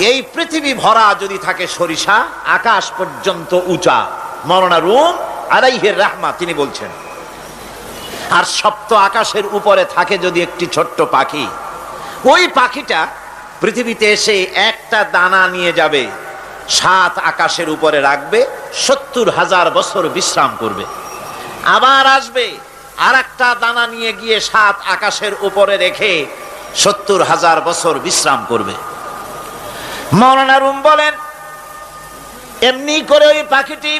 এই পৃথিবী ভরা যদি থাকে সরিষা, আকাশ পর্যন্ত উঁচা, মাওলানা রুম আলাইহির রাহমা তিনি বলছেন, আর সপ্ত আকাশের উপরে থাকে যদি একটি ছোট্ট পাখি, ওই পাখিটা পৃথিবীতে এসে একটা দানা নিয়ে যাবে, 7 আকাশের উপরে রাখবে, 70,000 বছর বিশ্রাম করবে, আবার আসবে আর একটা দানা নিয়ে গিয়ে 7 আকাশের উপরে রেখে 70,000 বছর বিশ্রাম করবে। মাওলানা রুম বলেন, এমনি করে ওই পাখিটি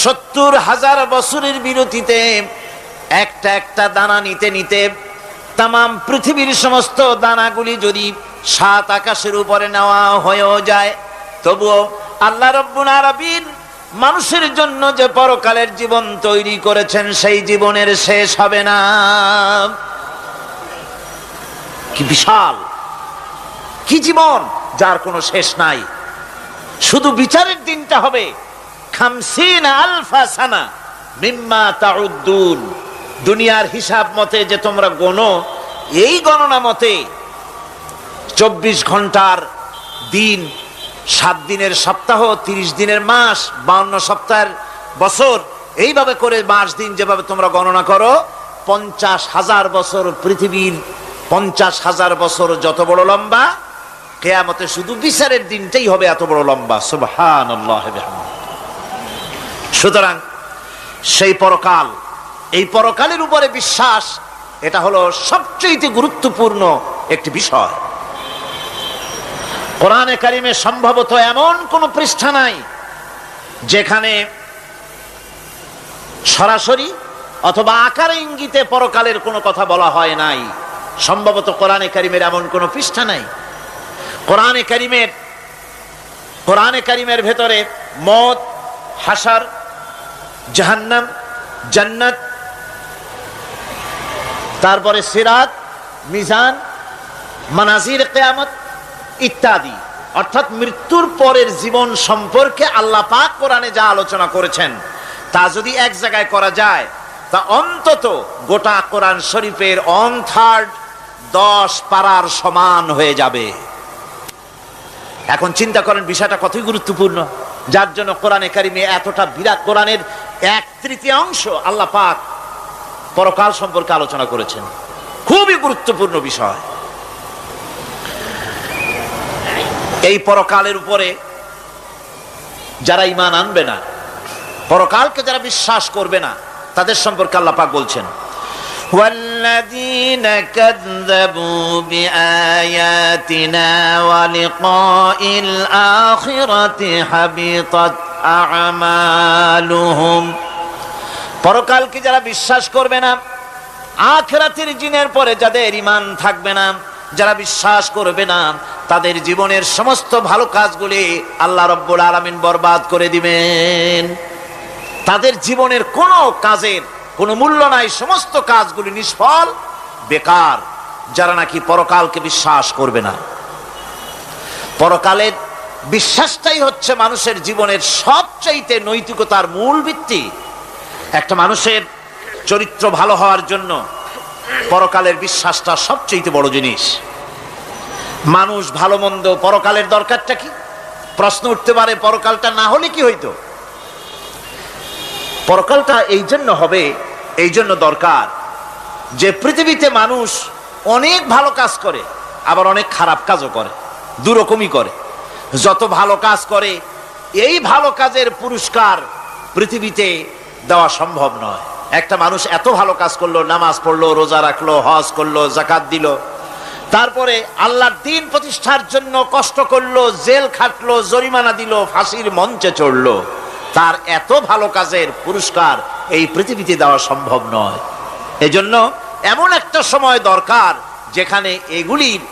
70,000 বছরের বিরতিতে একটা একটা দানা নিতে নিতে তামাম পৃথিবীর সমস্ত দানাগুলি যদি 7 আকাশের উপরে নেওয়া হয়েও যায়, তবুও আল্লাহ রাব্বুল আলামিন মানুষের জন্য যে পরকালের জীবন তৈরি করেছেন সেই জীবনের শেষ হবে না। কি বিশাল, কি জীবন যার কোনো শেষ নাই। শুধু বিচারের দিনটা হবে 50,000 সানা মিম্মা তাউদ্দুন। দুনিয়ার হিসাব মতে যে তোমরা গণো, এই গণনা মতে 24 ঘন্টার দিন, 7 দিনের সপ্তাহ, 30 দিনের মাস, 52 সপ্তাহের বছর, এইভাবে করে মাস দিন যেভাবে তোমরা গণনা করো, 50,000 বছর পৃথিবীর 50,000 বছর যত বড় লম্বা, কিয়ামতে শুধু বিচারের দিনটাই হবে এত বড় লম্বা। সুবহানাল্লাহ। সুতরাং সেই পরকাল, এই পরকালের উপরে বিশ্বাস, এটা হলো সবচেয়ে গুরুত্বপূর্ণ একটি বিষয়। কোরআনে কারিমে সম্ভবত এমন কোন পৃষ্ঠা নাই যেখানে সরাসরি অথবা আকারে ইঙ্গিতে পরকালের কোনো কথা বলা হয় নাই। সম্ভবত কোরআনে কারিমের এমন কোন পৃষ্ঠা নাই। কোরআনে কারিমের ভেতরে মওত, হাসর, জাহান্নাম, জান্নাত, তারপরে সিরাত, মিজান, মানাজির কিয়ামত ইত্যাদি, অর্থাৎ মৃত্যুর পরের জীবন সম্পর্কে আল্লাহ পাক কোরআনে যা আলোচনা করেছেন তা যদি এক জায়গায় করা যায়, তা অন্তত গোটা কোরআন শরীফের 1/3 10 পারার সমান হয়ে যাবে। এখন চিন্তা করেন বিষয়টা কতই গুরুত্বপূর্ণ, যার জন্য কোরআনে কারিমে এতটা বিরাট, কোরআনের 1/3 আল্লাহ পাক পরকাল সম্পর্কে আলোচনা করেছেন। খুবই গুরুত্বপূর্ণ বিষয়। এই পরকালের উপরে যারা ঈমান আনবে না, পরকালকে যারা বিশ্বাস করবে না, তাদের সম্পর্কে আল্লাহ পাক বলছেন, والذين كذبوا بآياتنا ولقاء الآخرة حبطت أعمالهم। পরকালকে যারা বিশ্বাস করবে না, আখিরাতের দিনের পরে যাদের ঈমান থাকবে না, যারা বিশ্বাস করবে না, তাদের জীবনের সমস্ত ভালো কাজগুলি আল্লাহ রাব্বুল আলামিন বরবাদ করে দিবেন। তাদের জীবনের কোনো কাজের কোনো মূল্য নাই, সমস্ত কাজগুলি নিষ্ফল, বেকার, যারা নাকি পরকালকে বিশ্বাস করবে না। পরকালের বিশ্বাসটাই হচ্ছে মানুষের জীবনের সবচাইতে নৈতিকতার মূল ভিত্তি। একটা মানুষের চরিত্র ভালো হওয়ার জন্য পরকালের বিশ্বাসটা সবচাইতে বড় জিনিস। মানুষ ভালো মন্দ, পরকালের দরকারটা কি? প্রশ্ন উঠতে পারে, পরকালটা না হলে কি হইতো? পরকালটা এই জন্য হবে, এই জন্য দরকার যে পৃথিবীতে মানুষ অনেক ভালো কাজ করে, আবার অনেক খারাপ কাজও করে, দুরকমই করে। যত ভালো কাজ করে, এই ভালো কাজের পুরস্কার পৃথিবীতে দেওয়া সম্ভব নয়। একটা মানুষ এত ভালো কাজ করলো, নামাজ পড়লো, রোজা রাখলো, হজ করলো, যাকাত দিল, তারপরে আল্লাহর দ্বীন প্রতিষ্ঠার জন্য কষ্ট করলো, জেল খাটলো, জরিমানা দিল, ফাঁসির মঞ্চে চড়লো, তার এত ভালো কাজের পুরস্কার এই পৃথিবীতে দেওয়া সম্ভব নয়। এজন্য এমন একটা সময় দরকার যেখানে এগুলির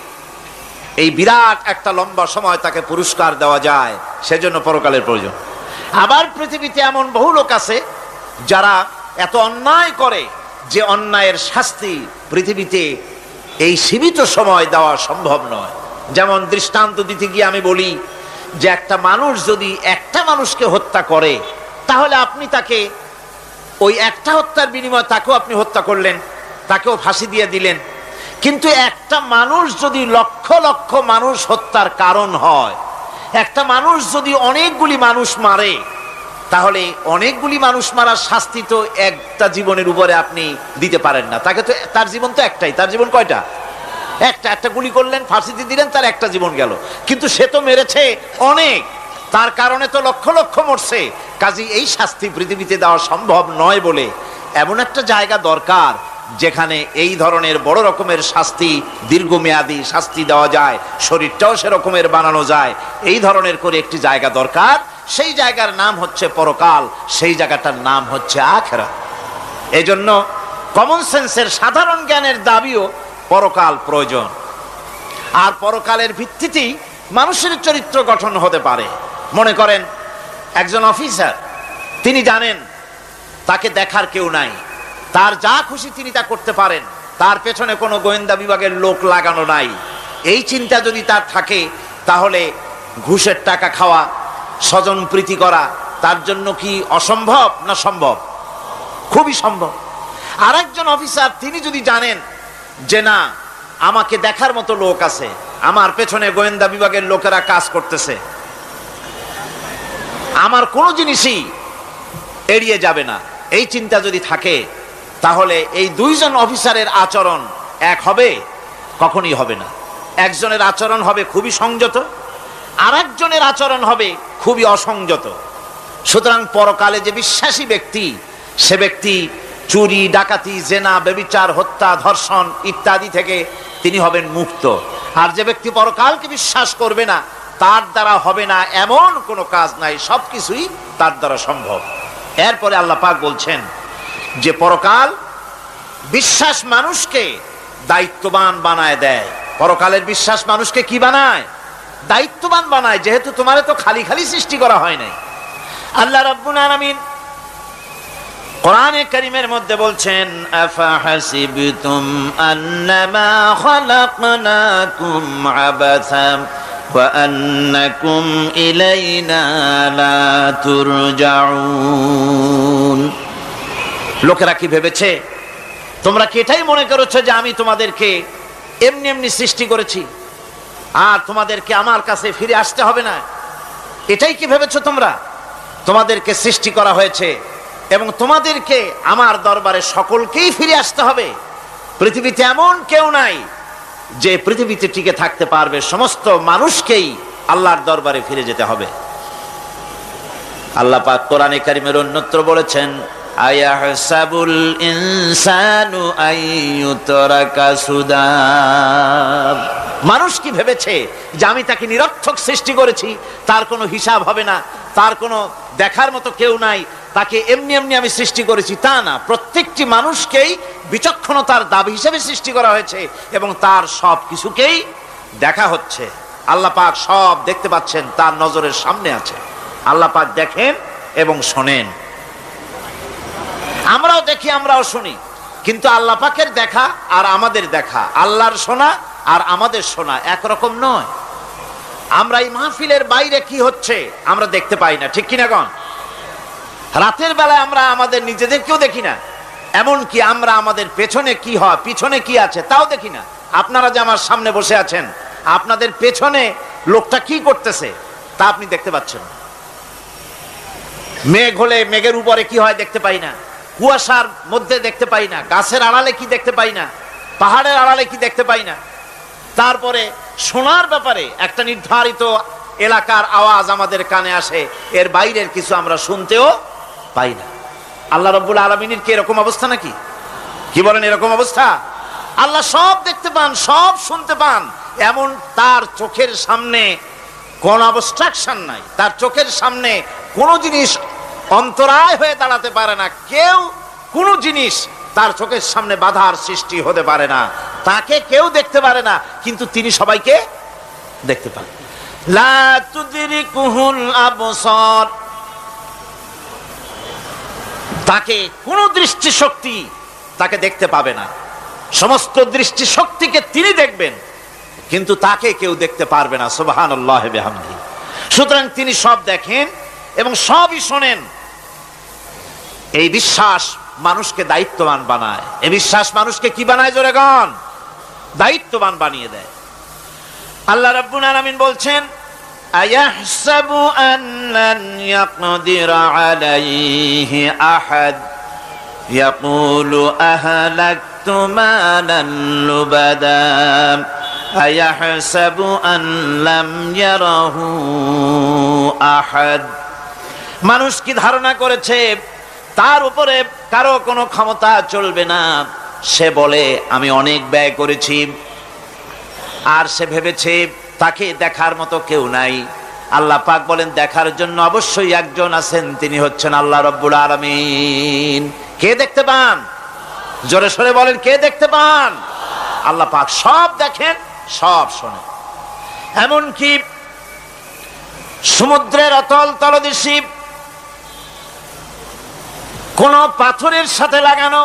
এই বিরাট একটা লম্বা সময় তাকে পুরস্কার দেওয়া যায়, সেজন্য পরকালের প্রয়োজন। আবার পৃথিবীতে এমন বহু লোক আছে যারা এত অন্যায় করে যে অন্যায়ের শাস্তি পৃথিবীতে এই সীমিত সময় দেওয়া সম্ভব নয়। যেমন দৃষ্টান্ত দিতে গিয়ে আমি বলি যে একটা মানুষ যদি একটা মানুষকে হত্যা করে, তাহলে আপনি তাকে ওই একটা হত্যার বিনিময়ে তাকেও আপনি হত্যা করলেন, তাকেও ফাঁসি দিয়ে দিলেন, কিন্তু একটা মানুষ যদি লক্ষ লক্ষ মানুষ হত্যার কারণ হয়, একটা মানুষ যদি অনেকগুলি মানুষ মারে, তাহলে অনেকগুলি মানুষ মারার শাস্তি তো একটা জীবনের উপরে আপনি দিতে পারেন না। তাকে তো, তার জীবন তো একটাই। তার জীবন কয়টা? একটা গুলি করলেন, ফাঁসিতে দিলেন, তার একটা জীবন গেল। কিন্তু সে তো মেরেছে অনেক, তার কারণে তো লক্ষ লক্ষ মরছে। কাজী এই শাস্তি পৃথিবীতে দেওয়া সম্ভব নয় বলে এমন একটা জায়গা দরকার যেখানে এই ধরনের বড় রকমের শাস্তি, দীর্ঘমেয়াদী শাস্তি দেওয়া যায়, শরীরটাও সেরকমের বানানো যায়, এই ধরনের করে একটি জায়গা দরকার। সেই জায়গার নাম হচ্ছে পরকাল, সেই জায়গাটার নাম হচ্ছে আখিরাত। এজন্য কমন সেন্সের, সাধারণ জ্ঞানের দাবিও পরকাল প্রয়োজন। আর পরকালের ভিত্তিতেই মানুষের চরিত্র গঠন হতে পারে। মনে করেন একজন অফিসার, তিনি জানেন তাকে দেখার কেউ নাই, তার যা খুশি তিনি তা করতে পারেন, তার পেছনে কোনো গোয়েন্দা বিভাগের লোক লাগানো নাই। এই চিন্তা যদি তার থাকে, তাহলে ঘুষের টাকা খাওয়া, স্বজন প্রীতি করা তার জন্য কি অসম্ভব না সম্ভব? খুবই সম্ভব। আর একজন অফিসার, তিনি যদি জানেন যে না, আমাকে দেখার মতো লোক আছে, আমার পেছনে গোয়েন্দা বিভাগের লোকেরা কাজ করতেছে, আমার কোনো জিনিসই এড়িয়ে যাবে না, এই চিন্তা যদি থাকে, তাহলে এই দুইজন অফিসারের আচরণ এক হবে? কখনই হবে না। একজনের আচরণ হবে খুবই সংযত, আর একজনের আচরণ হবে খুবই অসংযত। সুতরাং পরকালে যে বিশ্বাসী ব্যক্তি, সে ব্যক্তি চুরি, ডাকাতি, জেনা, ব্যভিচার, হত্যা, ধর্ষণ ইত্যাদি থেকে তিনি হবেন মুক্ত। আর যে ব্যক্তি পরকালকে বিশ্বাস করবে না, তার দ্বারা হবে না এমন কোনো কাজ নাই, সবকিছুই তার দ্বারা সম্ভব। এরপরে আল্লাহ পাক বলছেন যে পরকাল বিশ্বাস মানুষকে দায়িত্ববান বানায় দেয়। পরকালের বিশ্বাস মানুষকে কি বানায়? দায়িত্ববান বানায়। যেহেতু তোমারে তো খালি খালি সৃষ্টি করা হয় নাই। আল্লাহ রাব্বুল আলামিন কোরআনে কারীমের মধ্যে বলছেন, আফাহাসিবতুম আন্নামা খালাকনাকুম আবাসা ওয়া আন্নাকুম ইলাইনা লা তুরজাউন। লোকেরা কি ভেবেছে? তোমরা কি এটাই মনে করেছো যে আমি তোমাদেরকে এমনি এমনি সৃষ্টি করেছি আর তোমাদেরকে আমার কাছে ফিরে আসতে হবে না? এটাই কি ভেবেছো তোমরা? তোমাদেরকে সৃষ্টি করা হয়েছে এবং তোমাদেরকে আমার দরবারে সকলকেই ফিরে আসতে হবে। পৃথিবীতে এমন কেউ নাই যে পৃথিবীতে টিকে থাকতে পারবে, সমস্ত মানুষকেই আল্লাহর দরবারে ফিরে যেতে হবে। আল্লাহ পাক কোরআনে কারীমের অন্যত্র বলেছেন, আয়াহসাবুল ইনসানু আইয়ুতরাকা সুদা। মানুষ কি ভেবেছে যে আমি তাকে নিরর্থক সৃষ্টি করেছি, তার কোনো হিসাব হবে না, তার কোনো দেখার মতো কেউ নাই, তাকে এমনি এমনি আমি সৃষ্টি করেছি? তা না। প্রত্যেকটি মানুষকেই বিচক্ষণতার দাবি হিসেবে সৃষ্টি করা হয়েছে এবং তার সব কিছুকেই দেখা হচ্ছে। আল্লাহ পাক সব দেখতে পাচ্ছেন, তার নজরের সামনে আছে। আল্লাহ পাক দেখেন এবং শোনেন। আমরাও দেখি, আমরাও শুনি, কিন্তু আল্লাহ পাকের দেখা আর আমাদের দেখা, আল্লাহর শোনা আর আমাদের শোনা একরকম নয়। আমরা এই মাহফিলের বাইরে কি হচ্ছে আমরা দেখতে পাই না, ঠিক কিনা গণ? রাতের বেলায় আমরা আমাদের নিজেদেরকেও দেখি না, এমনকি আমরা আমাদের পেছনে কি হয়, পিছনে কি আছে তাও দেখি না। আপনারা যে আমার সামনে বসে আছেন, আপনাদের পেছনে লোকটা কি করতেছে তা আপনি দেখতে পাচ্ছেন। মেঘ হলে মেঘের উপরে কি হয় দেখতে পাই না, কুয়াশার মধ্যে দেখতে পাই না, গাছের আড়ালে কি দেখতে পাই না, পাহাড়ের আড়ালে কি দেখতে পাই না। তারপরে শোনার ব্যাপারে একটা নির্ধারিত এলাকার আওয়াজ আমাদের কানে আসে, এর বাইরের কিছু আমরা শুনতেও পাই না। আল্লাহ রাব্বুল আলামিনের কি এরকম অবস্থা নাকি? কি বলেন, এরকম অবস্থা? আল্লাহ সব দেখতে পান, সব শুনতে পান, এমন তার চোখের সামনে কোন অবস্ট্রাকশন নাই, তার চোখের সামনে কোনো জিনিস অন্তরায় হয়ে দাঁড়াতে পারে না। কেউ কোনো জিনিস তার চোখের সামনে বাধার সৃষ্টি হতে পারে না। তাকে কেউ দেখতে পারে না, কিন্তু তিনি সবাইকে দেখতে পান। লা তুদরিকুহুল আবসার, তাকে কোন দৃষ্টিশক্তি তাকে দেখতে পাবে না। সমস্ত দৃষ্টিশক্তিকে তিনি দেখবেন, কিন্তু তাকে কেউ দেখতে পারবে না। সুবহানাল্লাহ বিহামদিহি। সুতরাং তিনি সব দেখেন এবং সবই শোনেন। এই বিশ্বাস মানুষকে দায়িত্ববান বানায়। এই বিশ্বাস মানুষকে কি বানায় জোরে গান? দায়িত্ববান বানিয়ে দেয়। আল্লাহ রাব্বুল আলামিন বলছেন, আয়াহসাবু আন্নান ইয়াকদিরা আলাইহি আহাদ ইয়াকুলু আহলাকতু মালান লুবাদা আয়াহসাবু আন লাম ইয়ারাহু আহাদ। মানুষ কি ধারণা করেছে তার উপরে কারো কোনো ক্ষমতা চলবে না? সে বলে আমি অনেক ব্যয় করেছি, আর সে ভেবেছে তাকে দেখার মতো কেউ নাই। আল্লাহ পাক বলেন, দেখার জন্য অবশ্যই একজন আছেন, তিনি হচ্ছেন আল্লাহ রাব্বুল আলামিন। কে দেখতে পান? জোরে সরে বলেন, কে দেখতে পান? আল্লাহ পাক সব দেখেন, সব শোনেন। এমনকি সমুদ্রের অতল তলদেশে কোন পাথরের সাথে লাগানো,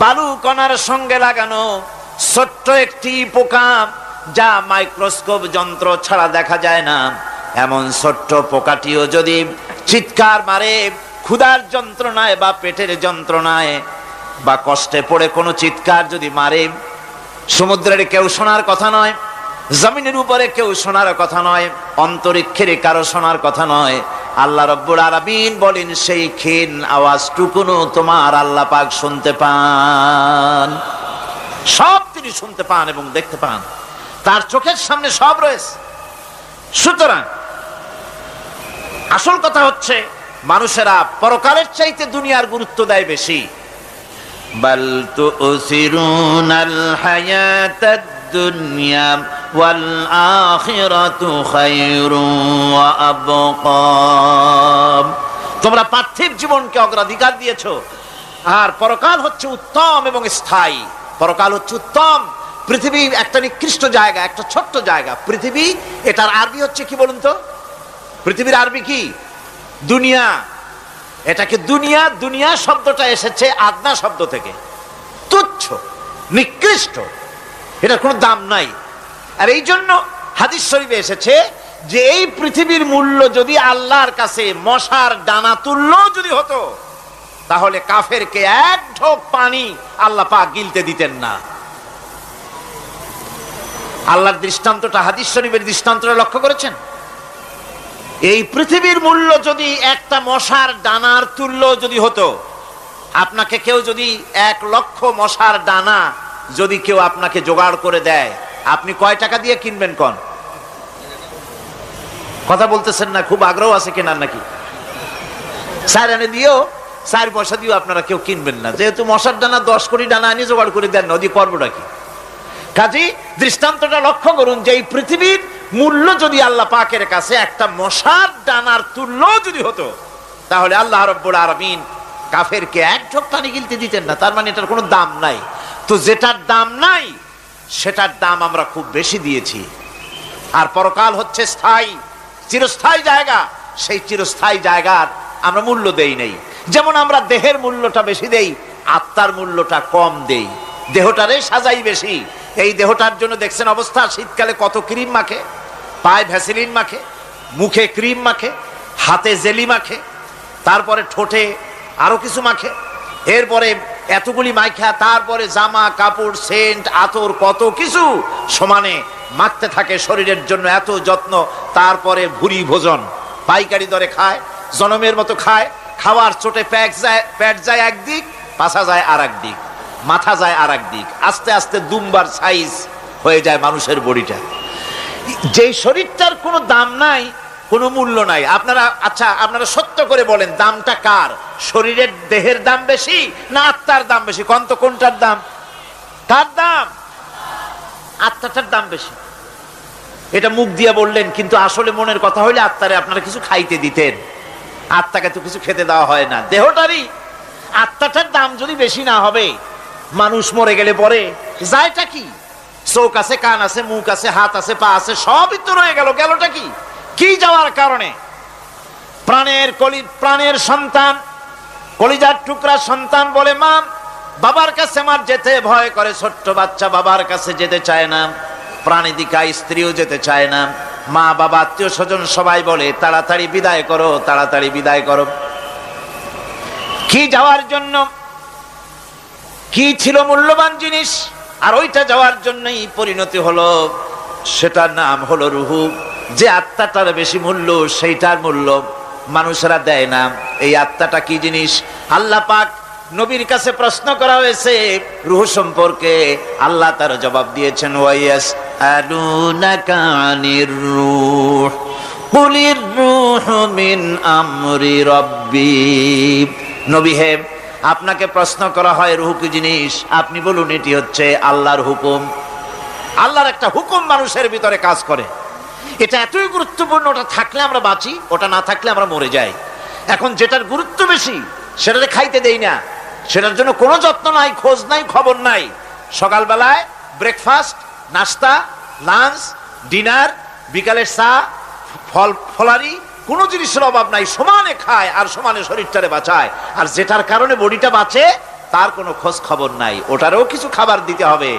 বালু কণার সঙ্গে লাগানো ছোট্ট একটি পোকা, যা মাইক্রোস্কোপ যন্ত্র ছাড়া দেখা যায় না, এমন ছোট্ট পোকাটিও যদি চিৎকার মারে ক্ষুধার যন্ত্রণায় বা পেটের যন্ত্রণায় বা কষ্টে পড়ে কোনো চিৎকার যদি মারে, সমুদ্রের কেউ শোনার কথা নয়, জমিনের উপরে কেউ শোনার কথা নয়, অন্তরিক্ষের কারো শোনার কথা নয়। আল্লাহ রাব্বুল আলামিন বলেন, সেই ক্ষীণ আওয়াজটুকুনো তোমার আল্লাহ পাক শুনতে পান। সব তিনি শুনতে পান এবং দেখতে পান, তার চোখের সামনে সব রয়েছে। সুতরাং আসল কথা হচ্ছে, মানুষেরা পরকালের চাইতে দুনিয়ার গুরুত্ব দেয় বেশি। বাল তুসিরুনাল হায়াতাদ দুনিয়া ওয়াল আখিরাতু খায়রুন ওয়া আবকা। তোমরা পার্থিব জীবনকে অগ্রাধিকার দিয়েছো, আর পরকাল হচ্ছে উত্তম এবং স্থায়ী। পরকাল হচ্ছে উত্তম। পৃথিবী একটা নিকৃষ্ট জায়গা, একটা ছোট্ট জায়গা পৃথিবী। এটার আরবি হচ্ছে কি বলুন তো? পৃথিবীর আরবি কি? দুনিয়া। এটাকে দুনিয়া, দুনিয়া শব্দটা এসেছে আদনা শব্দ থেকে, তুচ্ছ, নিকৃষ্ট, এটার কোনো দাম নাই। আর এই জন্য হাদিস শরীফে এসেছে যে এই পৃথিবীর মূল্য যদি আল্লাহর কাছে মশার ডানা তুল্য যদি হতো, তাহলে কাফেরকে এক ঢোক পানি আল্লাহ পাক গিলতে দিতেন না। আল্লাহর দৃষ্টান্তটা, হাদিস শরীফের দৃষ্টান্তটা লক্ষ্য করেছেন? এই পৃথিবীর মূল্য যদি একটা মশার ডানার তুল্য যদি হতো, আপনাকে কেউ যদি 1,00,000 মশার ডানা যদি কেউ আপনাকে জোগাড় করে দেয়, আপনি কয় টাকা দিয়ে কিনবেন? কোন কথা বলতেছেন না? খুব আগ্রহ আছে কেনার নাকি? 4 আনা দিও, 4 পয়সা দিও আপনারা কেউ কিনবেন না, যেহেতু মশার ডানা 10 কোটি ডানা আনি জোগাড় করে দেন না, ওদি করবোটা কি? কাজী দৃষ্টান্তটা লক্ষ্য করুন যে এই পৃথিবীর মূল্য যদি আল্লাহ পাকের কাছে একটা মশার ডানার তুল্য যদি হতো, তাহলে আল্লাহ রাব্বুল আলামিন কাফেরকে এক ঢোক পানি গিলতে দিতেন না। তার মানে এটার কোনো দাম নাই। তো যেটার দাম নাই সেটার দাম আমরা খুব বেশি দিয়েছি। আর পরকাল হচ্ছে স্থায়ী, চিরস্থায়ী জায়গা। সেই চিরস্থায়ী জায়গার আমরা মূল্য দেই নাই। যেমন আমরা দেহের মূল্যটা বেশি দেই, আত্মার মূল্যটা কম দেই। দেহটারে সাজাই বেশি। এই দেহটার জন্য দেখছেন অবস্থা, শীতকালে কত ক্রিম মাখে, পায়ে ভ্যাসলিন মাখে, মুখে ক্রিম মাখে, হাতে জেলি মাখে, তারপরে ঠোঁটে আরো কিছু মাখে, এরপরে এতগুলি মাইখা তারপরে জামা কাপড় সেন্ট আতর কত কিছু সমানে মাখতে থাকে শরীরের জন্য, এত যত্ন। তারপরে ভুরি ভোজন পাইকারি দরে খায়, জনমের মতো খায়। খাওয়ার চোটে পেট যায় একদিক, পাছা যায় আর একদিক, মাথা যায় আর একদিক, আস্তে আস্তে দুমবার সাইজ হয়ে যায় মানুষের বডিটা। যেই শরীরটার কোনো দাম নাই, কোনো মূল্য নাই। আপনারা সত্য করে বলেন, দামটা কার? শরীরের দেহের দাম বেশি না আত্মার দাম বেশি? কোনটার দাম? কার দাম? আত্মাটার দাম বেশি। এটা মুখ দিয়ে বললেন, কিন্তু আসলে মনের কথা হইলে আত্মারে আপনারা কিছু খাইতে দিতেন। আত্মাকে তো কিছু খেতে দেওয়া হয় না, দেহটারই। আত্মাটার দাম যদি বেশি না হবে, মানুষ মরে গেলে পরে যায়টা কি? চোখ আছে, কান আছে, মুখ আছে, হাত আছে, পা আছে, সবই তো রয়ে গেল। গেলটা কি? কি যাওয়ার কারণে? প্রাণের সন্তান, কলিজার টুকরা সন্তান বলে, মা বাবার কাছে আমার যেতে ভয় করে। ছোট্ট বাচ্চা বাবার কাছে যেতে চায় না, প্রাণীদিকা স্ত্রীও যেতে চায় না। মা বাবা আত্মীয় স্বজন সবাই বলে, তাড়াতাড়ি বিদায় করো, তাড়াতাড়ি বিদায় করো। কি যাওয়ার জন্য? কি ছিল মূল্যবান জিনিস? আর ওইটা যাওয়ার জন্যই পরিণতি হলো, সেটার নাম হলো রুহু। যে আত্মাটার বেশি মূল্য, সেইটার মূল্য মানুষেরা দেয় না। এই আত্মাটা কি জিনিস? আল্লাহ পাক নবীর কাছে প্রশ্ন করা হয়েছে রূহ সম্পর্কে, আল্লাহ তার জবাব দিয়েছেন, ওয়াইয়াস আলুনাকা আনির রূহ কুলির রূহু মিন আমরি রাব্বি। নবী হে, আপনাকে প্রশ্ন করা হয় রূহ কি জিনিস, আপনি বলুন এটি হচ্ছে আল্লাহর হুকুম। আল্লাহর একটা হুকুম মানুষের ভিতরে কাজ করে, এটা এতই গুরুত্বপূর্ণ। ওটা থাকলে আমরা বাঁচি, ওটা না থাকলে আমরা মরে যাই। এখন যেটার গুরুত্ব বেশি সেটাতে খাইতে দেই না, সেটার জন্য কোনো যত্ন নাই, খোঁজ নাই, খবর নাই। সকালবেলায় ব্রেকফাস্ট, নাস্তা, লাঞ্চ, ডিনার, বিকালের চা, ফল ফলারি, কোনো জিনিসের অভাব নাই, সমানে খায় আর সমানে শরীরটারে বাঁচায়। আর যেটার কারণে বডিটা বাঁচে তার কোনো খোঁজ খবর নাই, ওটারও কিছু খাবার দিতে হবে।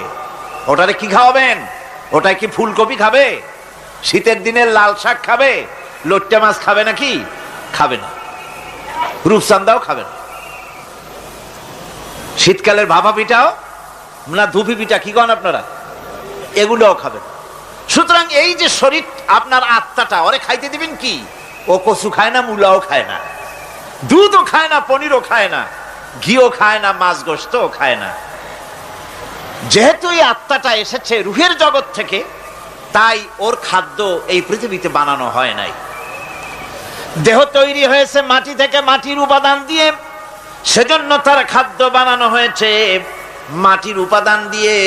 ওটারে কি খাওয়াবেন? ওটাই কি ফুলকপি খাবে? শীতের দিনে লাল শাক খাবে? লট্টা মাছ খাবে নাকি? খাবে না। রূপচান্দাও খাবে না। শীতকালের ভাপা পিঠাও না, ধুপি পিঠা কি কন আপনারা, এগুলোও খাবেন। সুতরাং এই যে শরীর, আপনার আত্মাটা, ওরে খাইতে দিবেন কি? ও কচু খায় না, মূলাও খায় না, দুধও খায় না, পনিরও খায় না, ঘিও খায় না, মাছ গোশতও খায় না। যেহেতু এই আত্মাটা এসেছে রূহের জগৎ থেকে, তাই ওর খাদ্য এই পৃথিবীতে বানানো হয় নাই। দেহ তৈরি হয়েছে মাটি থেকে, মাটির উপাদান দিয়ে, সেজন্য তার খাদ্য বানানো হয়েছে মাটির উপাদান দিয়ে।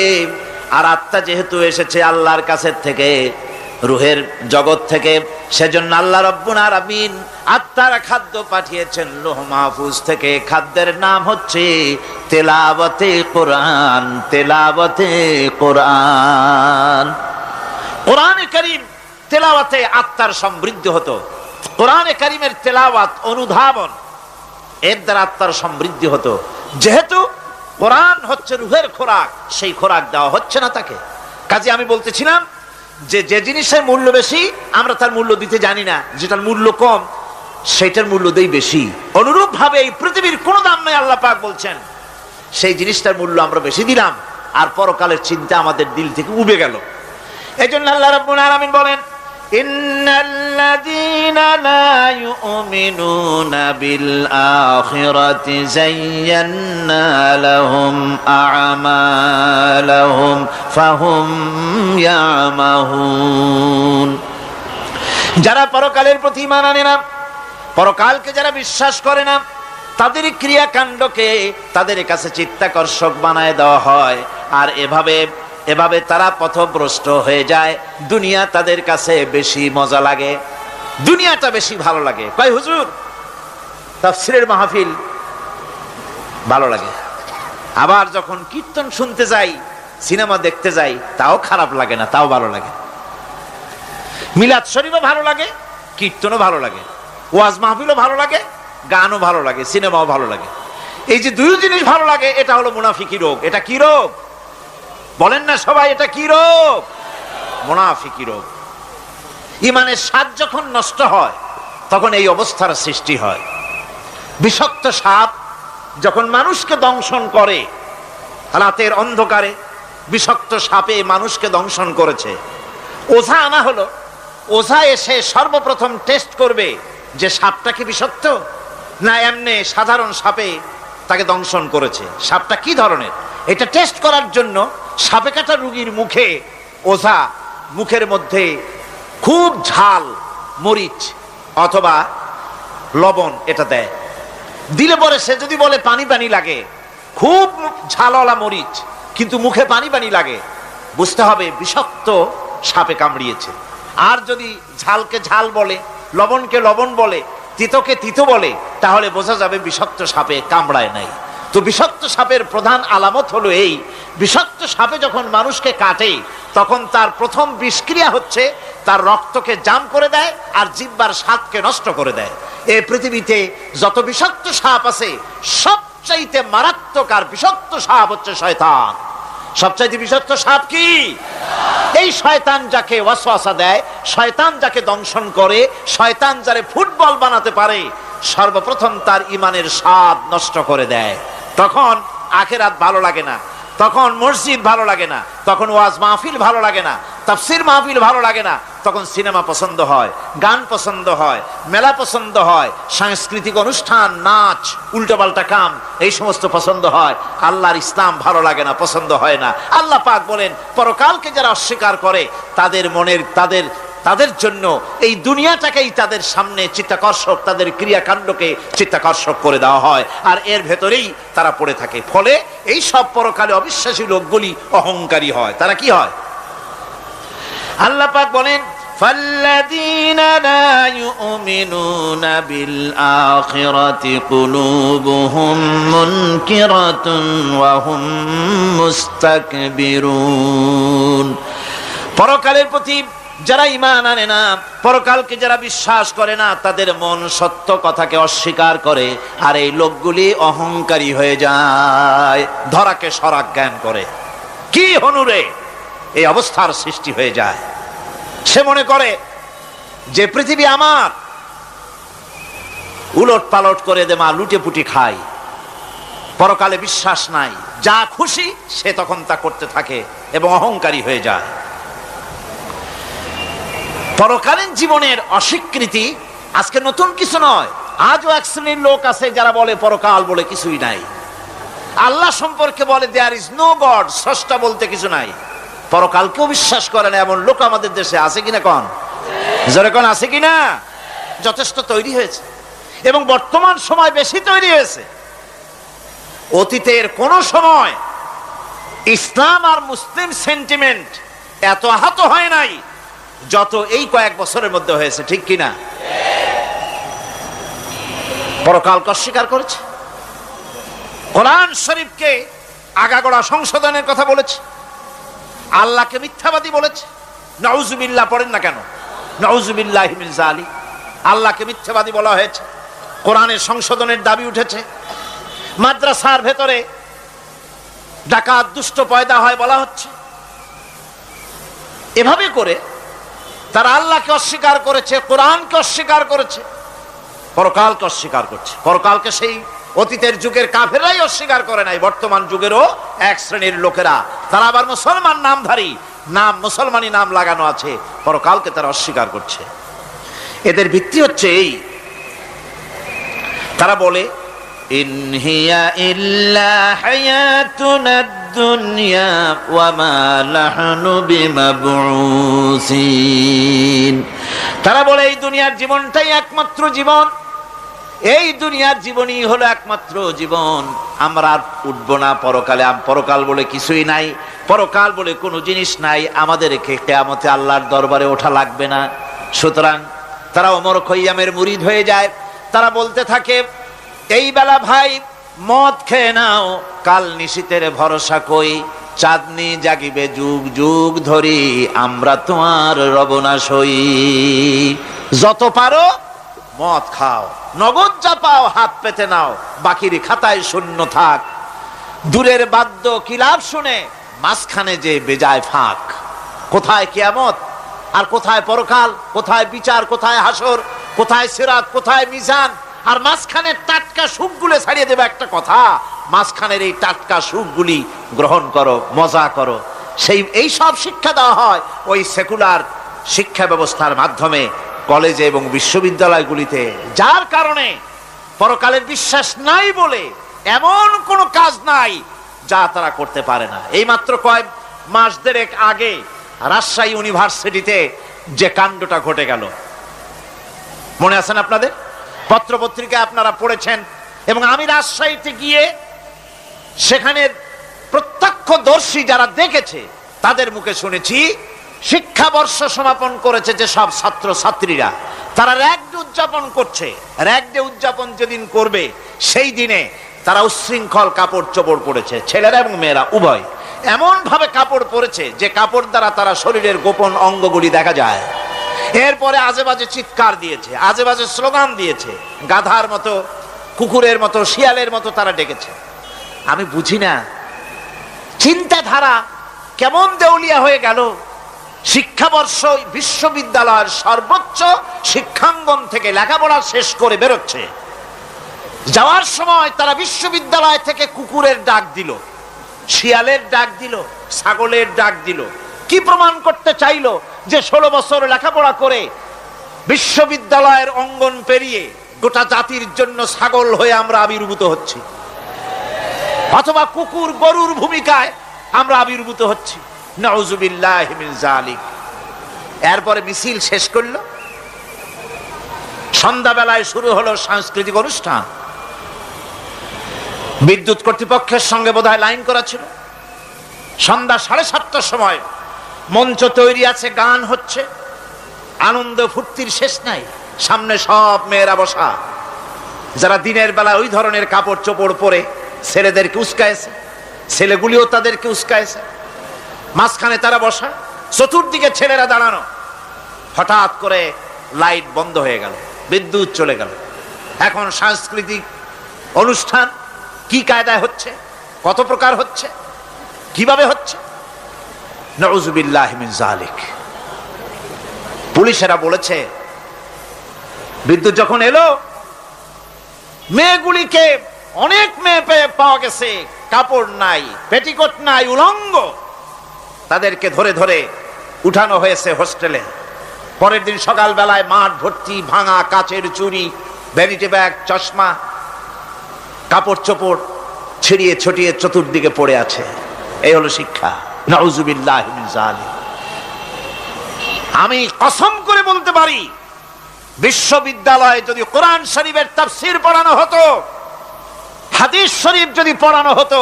আর আত্মা যেহেতু এসেছে আল্লাহর কাছে থেকে, রূহের জগৎ থেকে, সেজন্য আল্লাহ রাব্বুল আলামিন আত্মার খাদ্য পাঠিয়েছেন লৌহ মাহফুজ থেকে। খাদ্যের নাম হচ্ছে তেলাওয়াতে কোরআন। তেলাওয়াতে কোরআন। কোরআনে কারীম তেলাওয়াতে আত্মার সমৃদ্ধি হতো। কোরআনে কারীমের তেলাওয়াত, অনুধাবন, এর দ্বারা আত্মার সমৃদ্ধি হতো। যেহেতু কোরআন হচ্ছে রূহের খোরাক, সেই খোরাক দেওয়া হচ্ছে না তাকে। কাজে আমি বলতেছিলাম যে যে জিনিসের মূল্য বেশি আমরা তার মূল্য দিতে জানি না, যেটার মূল্য কম সেটার মূল্য দেই বেশি। অনুরূপ ভাবে এই পৃথিবীর কোনো দাম নাই, আল্লাহ পাক বলছেন, সেই জিনিসটার মূল্য আমরা বেশি দিলাম, আর পরকালের চিন্তা আমাদের দিল থেকে উবে গেল। এই জন্য আল্লাহ রাব্বুল আলামিন বলেন, ইন্নাল্লাযীনা লা ইউমিনুনা বিল আখিরাতি যায়্যান্না লাহুম আ'মালাহুম ফাহুম ইয়ামাহুন। যারা পরকালের প্রতি ঈমান আনে না, পরকালকে যারা বিশ্বাস করে না, তাদের ক্রিয়াকাণ্ডকে তাদের কাছে চিত্তাকর্ষক বানায় দেওয়া হয়। আর এভাবে তারা পথভ্রষ্ট হয়ে যায়। দুনিয়া তাদের কাছে বেশি মজা লাগে, দুনিয়াটা বেশি ভালো লাগে। কয় হুজুর, তাফসীরের মাহফিল ভালো লাগে, আবার যখন কীর্তন শুনতে যাই, সিনেমা দেখতে যাই, তাও খারাপ লাগে না, তাও ভালো লাগে। মিলাদ শরীফও ভালো লাগে, কীর্তনও ভালো লাগে, ওয়াজ মাহফিলও ভালো লাগে, গানও ভালো লাগে, সিনেমাও ভালো লাগে। এই যে দুই জিনিস ভালো লাগে, এটা হলো মুনাফিকি রোগ। এটা কি রোগ বলেন না সবাই? এটা কি রোগ? মুনাফিকি রোগ। ঈমানের স্বাদ যখন নষ্ট হয় তখন এই অবস্থার সৃষ্টি হয়। বিষাক্ত সাপ যখন মানুষকে দংশন করে, রাতের অন্ধকারে বিষাক্ত সাপে মানুষকে দংশন করেছে, ওঝা আনা হলো। ওঝা এসে সর্বপ্রথম টেস্ট করবে যে সাপটা কি বিষাক্ত না এমনি সাধারণ সাপে তাকে দংশন করেছে, সাপটা কি ধরনের। এটা টেস্ট করার জন্য সাপে কাটা রোগীর মুখে ওঝা মুখের মধ্যে খুব ঝাল মরিচ অথবা লবণ এটা দেয়। দিলে পরে সে যদি বলে পানি পানি লাগে, খুব ঝালওয়ালা মরিচ কিন্তু মুখে পানি পানি লাগে, বুঝতে হবে বিষাক্ত সাপে কামড়িয়েছে। আর যদি ঝালকে ঝাল বলে, লবণকে লবণ বলে, তিতকে তিতো বলে, তাহলে বোঝা যাবে বিষাক্ত সাপে কামড়ায় নাই। তো বিষাক্ত সাপের প্রধান আলামত হলো এই, বিষাক্ত সাপে যখন মানুষকে কাটে তখন তার প্রথম বিষক্রিয়া হচ্ছে তার রক্তকে জাম করে দেয় আর জিহ্বার স্বাদকে নষ্ট করে দেয়। এই পৃথিবীতে যত বিষাক্ত সাপ আছে সবচাইতে মারাত্মক আর বিষাক্ত সাপ হচ্ছে শয়তান। সবচাইতে বিষাক্ত সাপ কি? এই শয়তান যাকে ওয়াসওয়াসা দেয়, শয়তান যাকে দংশন করে, শয়তান যারে ফুটবল বানাতে পারে, সর্বপ্রথম তার ঈমানের স্বাদ নষ্ট করে দেয়। তখন আখিরাত ভালো লাগে না, তখন মসজিদ ভালো লাগে না, তখন ওয়াজ মাহফিল ভালো লাগে না, তাফসির মাহফিল ভালো লাগে না, তখন সিনেমা পছন্দ হয়, গান পছন্দ হয়, মেলা পছন্দ হয়, সাংস্কৃতিক অনুষ্ঠান, নাচ, উল্টোপাল্টা কাম, এই সমস্ত পছন্দ হয়। আল্লাহর ইসলাম ভালো লাগে না, পছন্দ হয় না। আল্লাহ পাক বলেন, পরকালকে যারা অস্বীকার করে তাদের মনের তাদের জন্য এই দুনিয়াটাকেই তাদের সামনে চিত্তাকর্ষক, তাদের ক্রিয়াকাণ্ডকে চিত্তাকর্ষক করে দেওয়া হয়, আর এর ভেতরেই তারা পড়ে থাকে। ফলে এই সব পরকালে অবিশ্বাসী লোকগুলি অহংকারী হয়। তারা কি হয়? আল্লাহ পাক বলেন, ফাল্লাযীনা লা ইউমিনুনা বিল আখিরাতি কুলুবুহুম মুনকিরাতুন ওয়া হুম মুস্তাকবিরুন। পরকালের প্রতি যারা ঈমান আনে না, পরকালকে যারা বিশ্বাস করে না, তাদের মন সত্য কথাকে অস্বীকার করে, আর এই লোকগুলি অহংকারী হয়ে যায়, ধরাকে সরাক জ্ঞান করে। কি হনুরে এই অবস্থার সৃষ্টি হয়ে যায়। সে মনে করে যে পৃথিবী আমার, উলট পালট করে দে মা, লুটে পুটি খাই। পরকালে বিশ্বাস নাই, যা খুশি সে তখন তা করতে থাকে এবং অহংকারী হয়ে যায়। পরকালীন জীবনের অস্বীকৃতি আজকে নতুন কিছু নয়। আজও এক শ্রেণীর লোক আছে যারা বলে পরকাল বলে কিছুই নাই। আল্লাহ সম্পর্কে বলে দেয়ার ইজ নো গড, স্রষ্টা বলতে কিছু নাই। পরকালকেও বিশ্বাস করে না এমন লোক আমাদের দেশে আছে কিনা? কোন জোরে কোন আছে কিনা? যথেষ্ট তৈরি হয়েছে এবং বর্তমান সময় বেশি তৈরি হয়েছে। অতীতের কোন সময় ইসলাম আর মুসলিম সেন্টিমেন্ট এত আহত হয় নাই যত এই কয়েক বছরের মধ্যে হয়েছে, ঠিক কিনা? পরকালকে অস্বীকার করেছে, কোরআন শরীফকে আগাগোড়া সংশোধনের কথা বলেছে, আল্লাহকে মিথ্যাবাদী বলেছে। নাউজুবিল্লাহ পড়েন না কেন? নাউজুবিল্লাহি মিন যালিক। আল্লাহকে মিথ্যাবাদী বলা হয়েছে, কোরআনের সংশোধনের দাবি উঠেছে। মাদ্রাসার ভেতরে ডাকাত দুষ্ট পয়দা হয় বলা হচ্ছে। এভাবে করে তারা আল্লাহকে অস্বীকার করেছে, কোরআনকে অস্বীকার করেছে, পরকালকে অস্বীকার করছে। পরকালকে সেই অতীতের যুগের কাফেররাই অস্বীকার করে নাই, বর্তমান যুগেরও এক শ্রেণীর লোকেরা, তারা আবার মুসলমান নামধারী, নাম মুসলমানি নাম লাগানো আছে, পরকালকে তারা অস্বীকার করছে। এদের ভিত্তি হচ্ছে এই, তারা বলে ইন হিয়া ইল্লা হায়াতুনাদ দুনিয়া ওয়া মা নাহনু বিমাবউসিন। তারা বলে এই দুনিয়ার জীবনটাই একমাত্র জীবন, এই দুনিয়ার জীবনই হলো একমাত্র জীবন, আমরা আর উঠবো না পরকালে। পরকাল বলে কিছুই নাই, পরকাল বলে কোনো জিনিস নাই, আমাদেরকে কিয়ামতে আল্লাহর দরবারে ওঠা লাগবে না। সুতরাং তারা ওমর খৈয়ামের মুরিদ হয়ে যায়। তারা বলতে থাকে, এই বেলা ভাই মদ খেয়ে নাও, কাল নিশীতের ভরসা কই, চাঁদনি জাগিবে যুগ যুগ ধরি, আমরা তোমার রবনাশ হই। যত পারো মদ খাও, নগদ যা পাও হাত পেতে নাও, বাকির খাতায় শূন্য থাক। দূরের বাদ্য কিলাপ শুনে মাঝখানে যে বেজায় ফাঁক। কোথায় কিয়ামত আর কোথায় পরকাল, কোথায় বিচার, কোথায় হাসর, কোথায় সিরাত, কোথায় মিজান, আর মাঝখানে টাটকা সুখগুলো ছাড়িয়ে দেবে একটা কথা, মাঝখানের এই টাটকা সুখগুলি গ্রহণ করো, মজা করো। এই সব শিক্ষা দেওয়া হয় ওই সেকুলার শিক্ষা ব্যবস্থার মাধ্যমে কলেজে এবং বিশ্ববিদ্যালয়গুলিতে, যার কারণে পরকালের বিশ্বাস নাই বলে এমন কোনো কাজ নাই যা তারা করতে পারে না। এই মাত্র কয়েক মাস দেড়েক আগে রাজশাহী ইউনিভার্সিটিতে যে কাণ্ডটা ঘটে গেল, মনে আছেন আপনাদের? পত্রপত্রিকায় আপনারা পড়েছেন। এবং আমি রাজশাহীতে গিয়ে সেখানে প্রত্যক্ষদর্শী যারা দেখেছে তাদের মুখে শুনেছি, শিক্ষাবর্ষ সমাপন করেছে যে সব ছাত্র ছাত্রীরা, তারা র্যাগ ডে উদযাপন করছে। র্যাগ ডে উদযাপন যেদিন করবে সেই দিনে তারা উচ্ছৃঙ্খল কাপড় চোপড় পরেছে, ছেলেরা এবং মেয়েরা উভয় এমন ভাবে কাপড় পরেছে যে কাপড় দ্বারা তারা শরীরের গোপন অঙ্গগুলি দেখা যায়। এরপরে আজেবাজে চিৎকার দিয়েছে, আজেবাজে স্লোগান দিয়েছে, গাধার মতো, কুকুরের মতো, শিয়ালের মতো তারা ডেকেছে। আমি বুঝি না চিন্তাধারা কেমন দেউলিয়া হয়ে গেল। শিক্ষাবর্ষ বিশ্ববিদ্যালয়ের সর্বোচ্চ শিক্ষাঙ্গন থেকে লেখাপড়া শেষ করে বেরোচ্ছে, যাওয়ার সময় তারা বিশ্ববিদ্যালয় থেকে কুকুরের ডাক দিল। শিয়ালের ডাক দিল, ছাগলের ডাক দিল। কি প্রমাণ করতে চাইলো? যে 16 বছর লেখাপড়া করে বিশ্ববিদ্যালয়ের অঙ্গন পেরিয়ে গোটা জাতির জন্য ছাগল হয়ে আমরা আবির্ভূত হচ্ছি, অথবা কুকুর গরুর ভূমিকায় আমরা আবির্ভূত হচ্ছি। নাউযুবিল্লাহি মিন যালিক। এরপরে মিছিল শেষ করলো, সন্ধ্যাবেলায় শুরু হলো সাংস্কৃতিক অনুষ্ঠান। বিদ্যুৎ কর্তৃপক্ষের সঙ্গে বোধহয় লাইন করা ছিল। সন্ধ্যা 7:30টার সময় মঞ্চ তৈরি আছে, গান হচ্ছে, আনন্দ ফুর্তির শেষ নাই। সামনে সব মেয়েরা বসা, যারা দিনের বেলা ওই ধরনের কাপড় চোপড় পরে ছেলেদেরকে উস্কায়েছে, ছেলেগুলিও তাদেরকে উস্কায়েছে। মাঝখানে তারা বসা, চতুর্দিকে ছেলেরা দাঁড়ানো। হঠাৎ করে লাইট বন্ধ হয়ে গেল, বিদ্যুৎ চলে গেল। এখন সাংস্কৃতিক অনুষ্ঠান কি কায়দায় হচ্ছে, কত প্রকার হচ্ছে, কিভাবে হচ্ছে? নাউযুবিল্লাহি মিন যালিক। পুলিশেরা বলেছে বিদ্যুৎ যখন এলো, মেয়েগুলিকে অনেক মেয়ে পাওয়া গেছে, কাপড় নাই, পেটিকোট নাই, উলঙ্গ। তাদেরকে ধরে ধরে উঠানো হয়েছে হোস্টেলে। পরের দিন সকাল বেলায় মাঠ ভর্তি ভাঙা কাচের চুড়ি, ভ্যানিটি ব্যাগ, চশমা, কাপড় চোপড় ছিড়িয়ে ছড়িয়ে চতুর্দিকে পড়ে আছে। এই হলো শিক্ষা। নাউযুবিল্লাহি মিন যালিক। আমি কসম করে বলতে পারি, বিশ্ববিদ্যালয়ে যদি কোরআন শরীফের তাফসীর পড়ানো হতো, হাদিস শরীফ যদি পড়ানো হতো,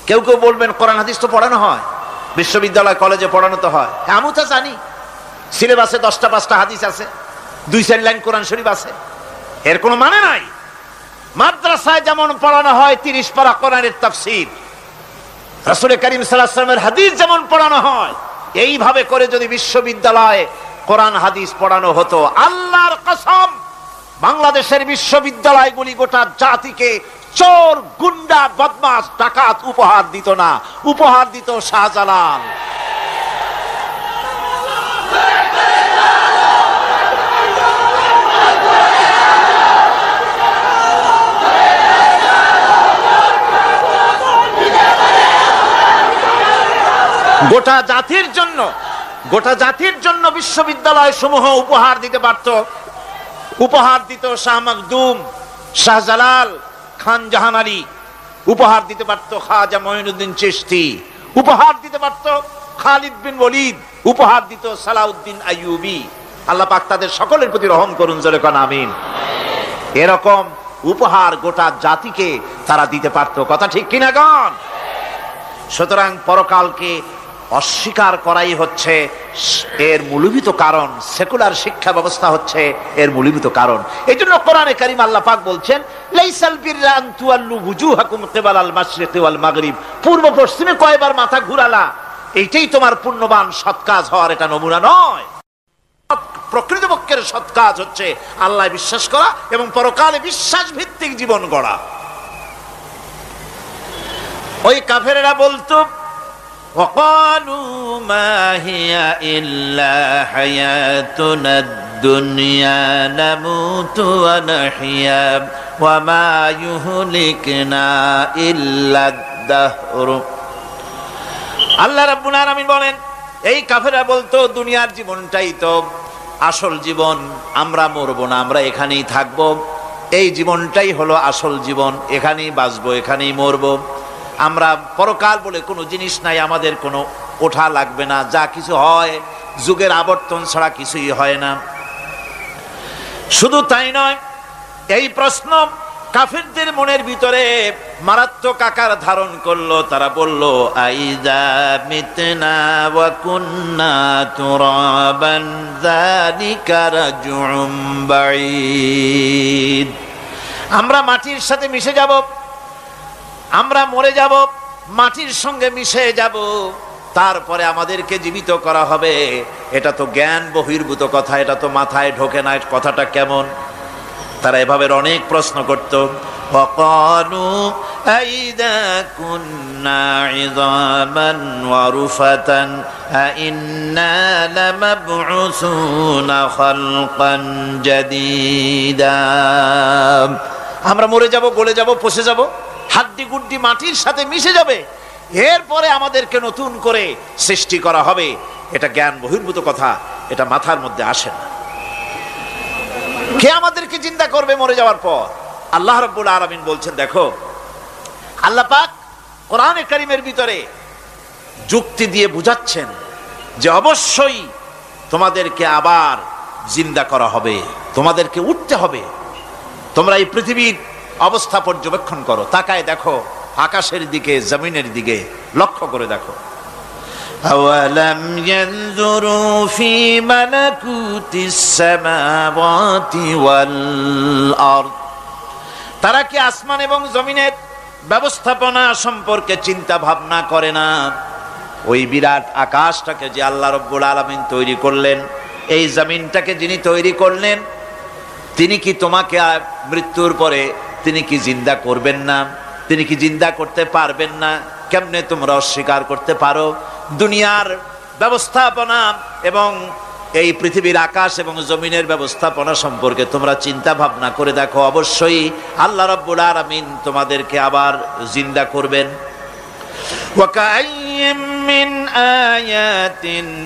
কেউ কেউ বলবেন কোরআন হাদিস তো পড়ানো হয়, বিশ্ববিদ্যালয় কলেজে পড়ানো তো হয়। আমি তো জানি সিলেবাসে 10টা 5টা হাদিস আছে, 2-4 লাইন কোরআন শরীফ আছে, এর কোনো মানে নাই। মাদ্রাসায় যেমন পড়ানো হয় 30 পারা কোরআনের তাফসীর, রাসূল করিম সাল্লাল্লাহু আলাইহি ওয়াসাল্লামের হাদিস যেমন পড়ানো হয়, এইভাবে করে যদি বিশ্ববিদ্যালয়ে কোরআন হাদিস পড়ানো হতো, আল্লাহর কসম বাংলাদেশের বিশ্ববিদ্যালয়গুলি গোটা জাতিকে চোর, গুন্ডা, বদমাশ, ডাকাত উপহার দিত না, উপহার দিত শাহজালাল। গোটা জাতির জন্য বিশ্ববিদ্যালয় সমূহ উপহার দিতে পারত। উপহার দিত শাহ মখদুম, শাহজালাল, খান জাহান আলী, উপহার দিতে পারত খাজা মঈনুদ্দিন চিশতি, উপহার দিতে পারত খালিদ বিন ওলীদ, উপহার দিত সালাউদ্দিন আইয়ুবী। আল্লাহ পাক তাদের সকলের প্রতি রহম করুন, জোরে কোন আমিন। এরকম উপহার গোটা জাতিকে তারা দিতে পারত। কথা ঠিক কিনা গণ? সুতরাং পরকালকে অস্বীকার করাই হচ্ছে এর মূলভূত কারণ। সেকুলার শিক্ষা ব্যবস্থা হচ্ছে এর মূলভূত কারণ। এই জন্য কোরআনে কারীম আল্লাহ পাক বলছেন, লাইসাল বিররা আন তুওয়াল্লু বুজুহাকুম কিবালাল মাশরিকি ওয়াল মাগরিব। পূর্ব পশ্চিমে কয়বার মাথা ঘুরালা, এইটাই তোমার পুণ্যবান সৎ কাজ হওয়ার এটা নমুনা নয়। প্রকৃতপক্ষের সৎ কাজ হচ্ছে আল্লাহ বিশ্বাস করা এবং পরকালে বিশ্বাস ভিত্তিক জীবন গড়া। ওই কাফেরেরা বলতো, وقالوا ما هي إلا حياتنا الدنيا نموت ونحيا وما يهلكنا إلا الدهر। আল্লাহ রাব্বুল আলামিন বলেন, এই কাফেররা বলতো দুনিয়ার জীবনটাই তো আসল জীবন, আমরা মরবো না, আমরা এখানেই থাকবো, এই জীবনটাই হলো আসল জীবন, এখানেই বাঁচবো, এখানেই মরবো, আমরা পরকাল বলে কোনো জিনিস নাই, আমাদের কোনো ওঠা লাগবে না, যা কিছু হয় যুগের আবর্তন ছাড়া কিছুই হয় না। শুধু তাই নয়, এই প্রশ্ন কাফিরদের মনের ভিতরে মারাত্মক আকার ধারণ করলো। তারা বলল, আইযা মিতনা ওয়া কুন্না তুরাবান যালিকা রাজউম বাঈদ। আমরা মাটির সাথে মিশে যাব, আমরা মরে যাব, মাটির সঙ্গে মিশে যাব, তারপরে আমাদেরকে জীবিত করা হবে। এটা তো জ্ঞান বহির্ভূত কথা, এটা তো মাথায় ঢোকে না, কথাটা কেমন? তারা এভাবে অনেক প্রশ্ন করত। ওয়াকালু আইযা কুন্না ইযামান ওয়া রুফাতান আইন্না লামাবউসুনা খালকান জাদীদা। আমরা মরে যাব, গলে যাব, পচে যাব, হাড্ডি গুড্ডি মাটির সাথে মিশে যাবে, এরপরে আমাদেরকে নতুন করে সৃষ্টি করা হবে। এটা জ্ঞান বহির্ভূত কথা, এটা মাথার মধ্যে আসে না। কে আমাদেরকে জিন্দা করবে মরে যাওয়ার পর? আল্লাহ রাব্বুল আলামিন বলছেন, দেখো আল্লাহ পাক কোরআনে কারীমের ভিতরে যুক্তি দিয়ে বুঝাচ্ছেন যে অবশ্যই তোমাদেরকে আবার জিন্দা করা হবে, তোমাদেরকে উঠতে হবে। তোমরা এই পৃথিবীর অবস্থা পর্যবেক্ষণ করো, তাকায় দেখো আকাশের দিকে, জমিনের দিকে লক্ষ্য করে দেখো। আওয়ালাম ইয়ানজুরু ফি মালাকুতিস সামাওয়াতি ওয়াল আরদ, তারা কি আসমান এবং জমিনের ব্যবস্থাপনা সম্পর্কে চিন্তা ভাবনা করে না? ওই বিরাট আকাশটাকে যে আল্লাহ রাব্বুল আলামিন তৈরি করলেন, এই জমিনটাকে যিনি তৈরি করলেন, তিনি কি তোমাকে মৃত্যুর পরে তিনি কি জিন্দা করবেন না? তিনি কি জিন্দা করতে পারবেন না? কেমনে তোমরা অস্বীকার করতে পারো? দুনিয়ার ব্যবস্থাপনা এবং এই পৃথিবীর আকাশ এবং জমিনের ব্যবস্থাপনা সম্পর্কে তোমরা চিন্তা ভাবনা করে দেখো, অবশ্যই আল্লাহ রাব্বুল আলামিন তোমাদেরকে আবার জিন্দা করবেন। وَكَأَيٍّ مِّنْ آيَاتٍ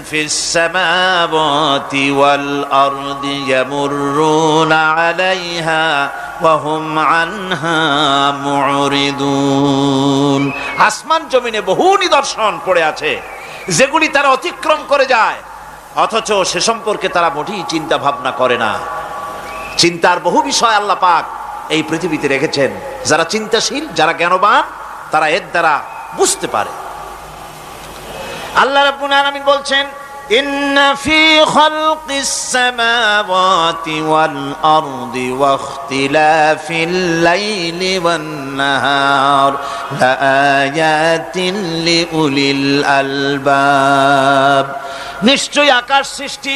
فِي السَّمَاوَاتِ وَالْأَرْضِ يَمُرُّونَ عَلَيْهَا وَهُمْ عَنْهَا مُعْرِضُونَ। আসমান জমিনে বহু নিদর্শন পড়ে আছে যেগুলি তারা অতিক্রম করে যায়, অথচ সে সম্পর্কে তারা মোটেই চিন্তা ভাবনা করে না। চিন্তার বহু বিষয় আল্লাহ পাক এই পৃথিবীতে রেখেছেন। যারা চিন্তাশীল, যারা জ্ঞানবান, তারা এর দ্বারা বুঝতে পারে। আল্লাহ রাব্বুল আলামিন বলছেন, ইন্না ফি খালকিস সামাওয়াতি ওয়াল আরদি ওয়া ইখতিলাফিল লাইলি ওয়ান নাহার লাআয়াতিন লিউলিল আলবাব। নিশ্চয়ই আকাশ সৃষ্টি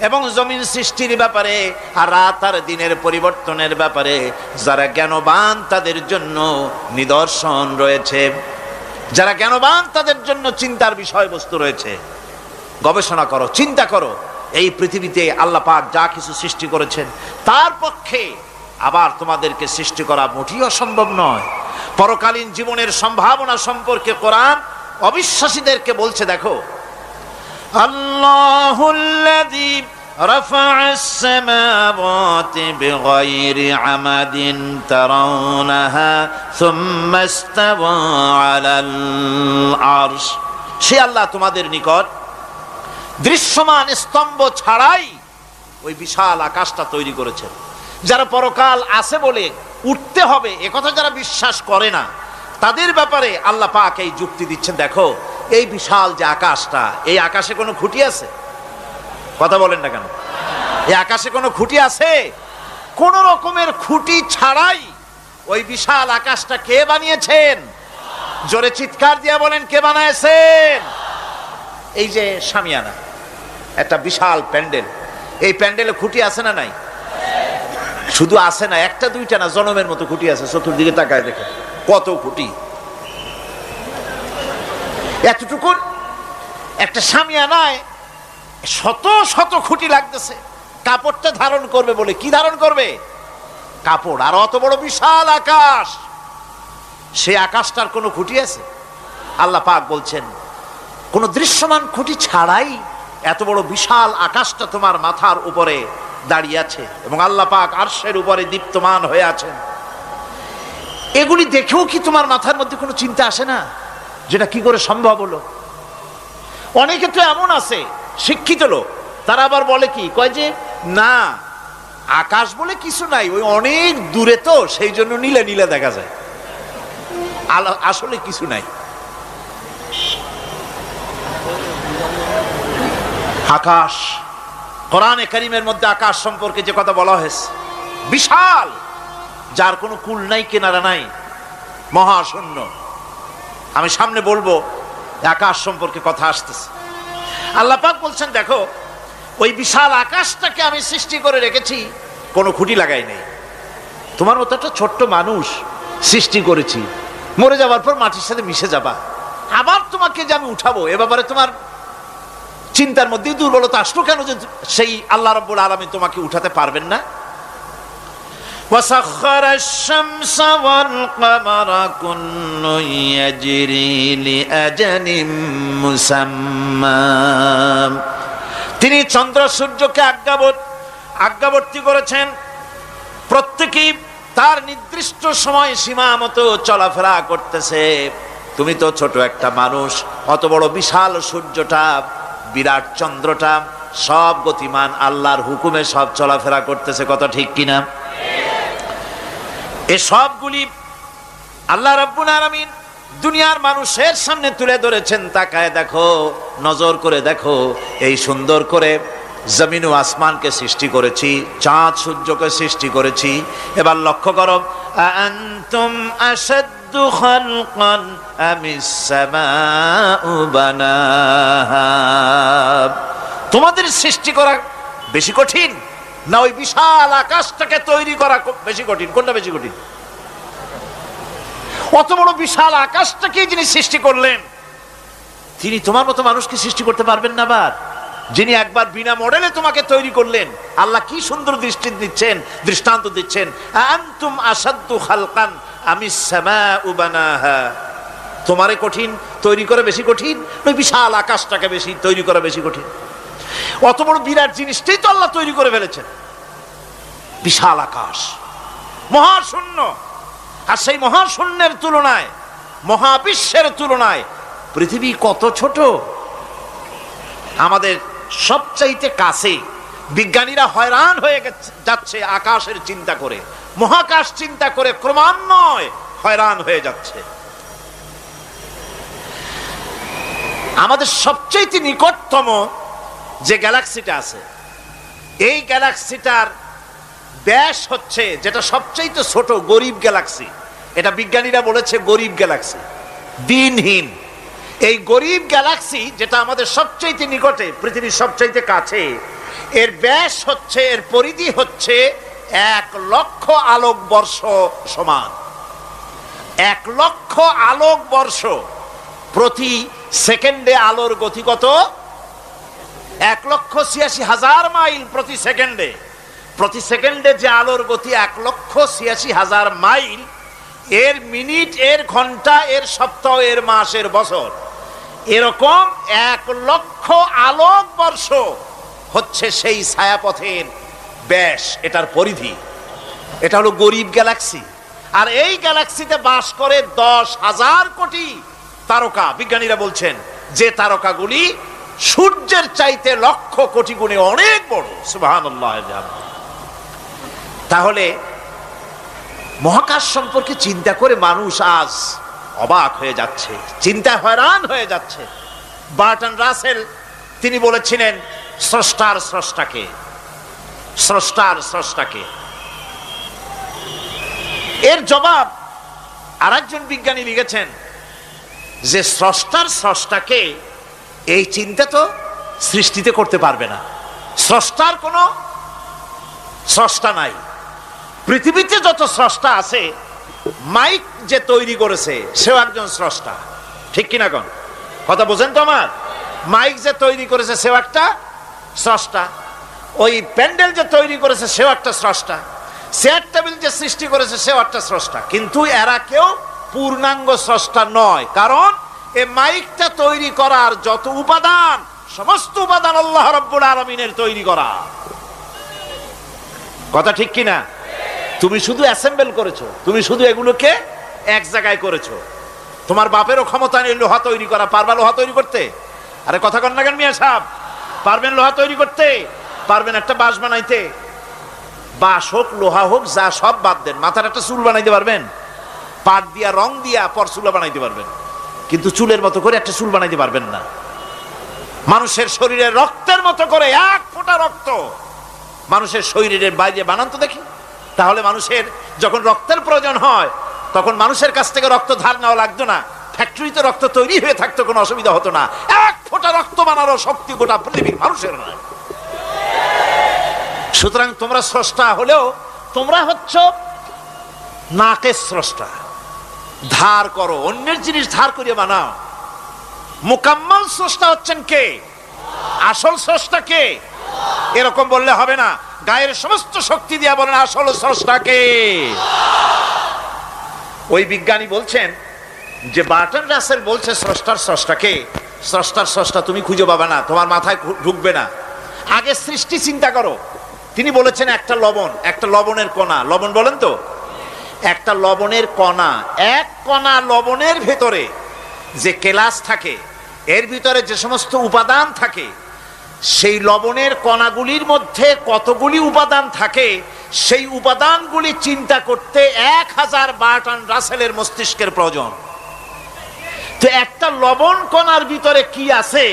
এবং জমিন সৃষ্টির ব্যাপারে আর রাত আর দিনের পরিবর্তনের ব্যাপারে যারা জ্ঞানবান তাদের জন্য নিদর্শন রয়েছে। যারা জ্ঞানবান তাদের জন্য চিন্তার বিষয়বস্তু রয়েছে। গবেষণা করো, চিন্তা করো, এই পৃথিবীতে আল্লাহ পাক যা কিছু সৃষ্টি করেছেন তার পক্ষে আবার তোমাদেরকে সৃষ্টি করা মোটেই অসম্ভব নয়। পরকালীন জীবনের সম্ভাবনা সম্পর্কে কোরআন অবিশ্বাসীদেরকে বলছে, দেখো আল্লাহুল্লাযী রাফা'আস সামাওয়াতি বিগাইরি আমাদিন তারাউনাহা সুম্মা ইসতাওয়া আলাল আরশ। সে আল্লাহ তোমাদের নিকট দৃশ্যমান স্তম্ভ ছাড়াই ওই বিশাল আকাশটা তৈরি করেছেন। যারা পরকাল আছে বলে উঠতে হবে একথা যারা বিশ্বাস করে না, তাদের ব্যাপারে আল্লাহ পাক এই যুক্তি দিচ্ছেন, দেখো এই বিশাল যে আকাশটা, এই আকাশে কোনো খুঁটি আছে? কথা বলেন না কেন? এই আকাশে কোনো খুঁটি আছে? কোন রকমের খুঁটি ছাড়াই ওই বিশাল আকাশটা কে বানিয়েছেন? জোরে চিৎকার দিয়া বলেন, কে বানাইছেন? এই যে শামিয়ানা, একটা বিশাল প্যান্ডেল, এই প্যান্ডেলে খুঁটি আছে না নাই? শুধু আছে না, একটা দুইটা না, জনমের মতো খুঁটি আছে। চতুর্দিকে তাকায় দেখে কত খুঁটি। এতটুকু একটা শামিয়ানায় শত শত খুঁটি লাগতেছে। কাপড়টা ধারণ করবে বলে, কি ধারণ করবে? কাপড়। আর অত বড় বিশাল আকাশ, সেই আকাশটার কোনো খুঁটি আছে? আল্লাহ পাক বলছেন, কোন দৃশ্যমান খুঁটি ছাড়াই এত বড় বিশাল আকাশটা তোমার মাথার উপরে দাঁড়িয়ে আছে এবং আল্লাহ পাক আরশের উপরে দীপ্তমান হয়ে আছেন। এগুলি দেখেও কি তোমার মাথার মধ্যে কোনো চিন্তা আসে না যেটা কি করে সম্ভব হলো? অনেকে তো এমন আছে শিক্ষিত লোক, তারা আবার বলে কি, কয় যে না আকাশ বলে কিছু নাই, ওই অনেক দূরে তো সেই জন্য নীলে নীলে দেখা যায়, আসলে কিছু নাই। আকাশ, কোরআনে কারীমের মধ্যে আকাশ সম্পর্কে যে কথা বলা হয়েছে, বিশাল, যার কোনো কুল নাই, কিনারা নাই, মহাশূন্য। আমি সামনে বলবো আকাশ সম্পর্কে কথা আসতেছে। আল্লাহ পাক বলছেন, দেখো ওই বিশাল আকাশটাকে আমি সৃষ্টি করে রেখেছি, কোনো খুঁটি লাগাই নেই। তোমার মতো একটা ছোট্ট মানুষ সৃষ্টি করেছি, মরে যাওয়ার পর মাটির সাথে মিশে যাবা, আবার তোমাকে যে আমি উঠাবো, এ ব্যাপারে তোমার চিন্তার মধ্যে দুর্বলতা আসলো কেন যে সেই আল্লাহ রাব্বুল আলামিন তোমাকে উঠাতে পারবেন না? وسخر الشمس والقمر كل يجري لأجل مسمى। তিনি চন্দ্র সূর্যকে আজ্ঞাবর্তী করেছেন, প্রত্যেকেই তার নির্দিষ্ট সময় সীমা মতো চলাফেরা করতেছে। তুমি তো ছোট একটা মানুষ, অত বড় বিশাল সূর্যটা, বিরাট চন্দ্রটা সব গতিমান, আল্লাহর হুকুমে সব চলাফেরা করতেছে, কথা ঠিক কিনা? এই সবগুলি আল্লাহ রাব্বুল আলামিন দুনিয়ার মানুষের সামনে তুলে ধরেছেন। তাকায় দেখো, নজর করে দেখো, এই সুন্দর করে জমিন ও আসমানকে সৃষ্টি করেছি, চাঁদ সূর্যকে সৃষ্টি করেছি। এবার লক্ষ্য করো, আনতুম আশাদ্দু খালকান আমিস সামাউ বানাহা। তোমাদের সৃষ্টি করা বেশি কঠিন না ওই বিশাল আকাশটাকে তৈরি করা বেশি কঠিন? কোনটা বেশি কঠিন? অত বড় বিশাল আকাশটাকে যিনি সৃষ্টি করলেন, তিনি তোমার মতো মানুষকে সৃষ্টি করতে পারবেন না? আবার যিনি একবার বিনা মডেলে তোমাকে তৈরি করলেন, আল্লাহ কি সুন্দর দৃষ্টান্ত দিচ্ছেন, আনতুম আশাদ্দু খালকান আমিস সামাউ বানাহা। তোমারে কঠিন তৈরি করা বেশি কঠিন, ওই বিশাল আকাশটাকে বেশি তৈরি করা বেশি কঠিন? অত বড় বিরাট জিনিসটাই তো আল্লাহ তৈরি করে ফেলেছেন, বিশাল আকাশ, মহাশূন্য। আর সেই মহাশূন্যের তুলনায়, মহাবিশ্বের তুলনায় পৃথিবী কত ছোট। আমাদের সবচাইতে কাছে। বিজ্ঞানীরা হয়রান হয়ে যাচ্ছে আকাশের চিন্তা করে, মহাকাশ চিন্তা করে ক্রমান্বয়ে হয়রান হয়ে যাচ্ছে। আমাদের সবচাইতে নিকটতম যে গ্যালাক্সিটা আছে, এই গ্যালাক্সিটার ব্যাস হচ্ছে, যেটা সবচাইতে ছোট, গরিব গ্যালাক্সি। এটা বিজ্ঞানীরা বলেছে গরিব গ্যালাক্সি, দিনহীন। এই গরিব গ্যালাক্সি যেটা আমাদের সবচাইতে নিকটে, পৃথিবীর সবচাইতে কাছে, এর ব্যাস হচ্ছে, এর পরিধি হচ্ছে 1,00,000 আলোকবর্ষ সমান। 1,00,000 আলোকবর্ষ। প্রতি সেকেন্ডে আলোর গতি কত? 1,86,000 মাইল প্রতি সেকেন্ডে। প্রতি সেকেন্ডে যে আলোর গতি 1,86,000 মাইল, এর মিনিট, এর ঘন্টা, এর সপ্তাহ, এর মাস, এর বছর, এরকম 1,00,000 আলোকবর্ষ হচ্ছে সেই ছায়াপথের ব্যাস, এটার পরিধি। এটা হলো গরিব গ্যালাক্সি। আর এই গ্যালাক্সিতে বাস করে 10,000 কোটি তারকা। বিজ্ঞানীরা বলছেন যে তারকাগুলি সূর্যের চাইতে লক্ষ কোটি গুণে অনেক বড়। সুবহানাল্লাহ। তাহলে মহাকাশ সম্পর্কে চিন্তা করে মানুষ আজ অবাক হয়ে যাচ্ছে, চিন্তায় হয়রান হয়ে যাচ্ছে। বার্টন রাসেল তিনি বলেছিলেন, স্রষ্টার স্রষ্টাকে, স্রষ্টার স্রষ্টাকে। এর জবাব আরেকজন বিজ্ঞানী লিখেছেন যে স্রষ্টার স্রষ্টাকে এই চিন্তা তো সৃষ্টিতে করতে পারবে না। স্রষ্টার কোনো স্রষ্টা নাই। পৃথিবীতে যত স্রষ্টা আছে, মাইক যে তৈরি করেছে সেও একজন স্রষ্টা, ঠিক কিনা? কোন কথা বোঝেন তো আমার? মাইক যে তৈরি করেছে সেও একটা স্রষ্টা, ওই প্যান্ডেল যে তৈরি করেছে সেও একটা স্রষ্টা, চেয়ার টেবিল যে সৃষ্টি করেছে সেও একটা স্রষ্টা। কিন্তু এরা কেউ পূর্ণাঙ্গ স্রষ্টা নয়, কারণ এই মাইকটা তৈরি করার যত উপাদান, সমস্ত উপাদান আল্লাহ রাব্বুল আলামিনের তৈরি করা। কথা ঠিক কিনা? তুমি শুধু অ্যাসেম্বল করেছো, তুমি শুধু এগুলোকে এক জায়গায় করেছো। তোমার বাপেরও ক্ষমতা নেই লোহা তৈরি করা। পারবা লোহা তৈরি করতে? আরে কথা কন না কেন মিয়া সাহেব? পারবেন লোহা তৈরি করতে? পারবেন একটা বাঁশ বানাইতে? বাঁশ হোক, লোহা হোক, যা সব বাদ দেন, মাথার একটা চুল বানাইতে পারবেন? পাট দিয়া, রং দিয়া পরচুলা বানাইতে পারবেন, কিন্তু চুলের মতো করে একটা চুল বানাইতে পারবেন না। মানুষের শরীরের রক্তের মতো করে এক ফোঁটা রক্ত মানুষের শরীরের বাইরে বানান তো দেখি। তাহলে মানুষের যখন রক্তের প্রয়োজন হয়, তখন মানুষের কাছ থেকে রক্ত ধার নেওয়া লাগতো না, ফ্যাক্টরিতে রক্ত তৈরি হয়ে থাকতো, কোনো অসুবিধা হতো না। এক ফোঁটা রক্ত বানানোর শক্তি গোটা পৃথিবীর মানুষের নয়। সুতরাং তোমরা স্রষ্টা হলেও তোমরা হচ্ছ নাকের স্রষ্টা। ধার করো, অন্যের জিনিস ধার করিয়ে বানাও। মুকাম্মাল স্রষ্টা হচ্ছেন কে? আসল স্রষ্টা কে? এরকম বললে হবে না। গায়ের সমস্ত শক্তি দিয়া বলেন আসল স্রষ্টাকে। ওই বিজ্ঞানী বলছেন যে বার্টন রাসেল বলছে স্রষ্টার স্রষ্টাকে, স্রষ্টার স্রষ্টা তুমি খুঁজে পাবে না, তোমার মাথায় ঢুকবে না। আগে সৃষ্টি চিন্তা করো। তিনি বলেছেন একটা লবণ, একটা লবণের কণা, লবণ বলেন তো, একটা লবণের কণা, এক কণা লবণের ভেতরে যে কেলাস থাকে, এর ভিতরে যে সমস্ত উপাদান থাকে, সেই লবণের কণাগুলির মধ্যে কতগুলি উপাদান থাকে, সেই উপাদানগুলি চিন্তা করতে 1000 বার্টন রাসেলের মস্তিষ্কের প্রয়োজন। তো একটা লবণ কণার ভিতরে কি আছে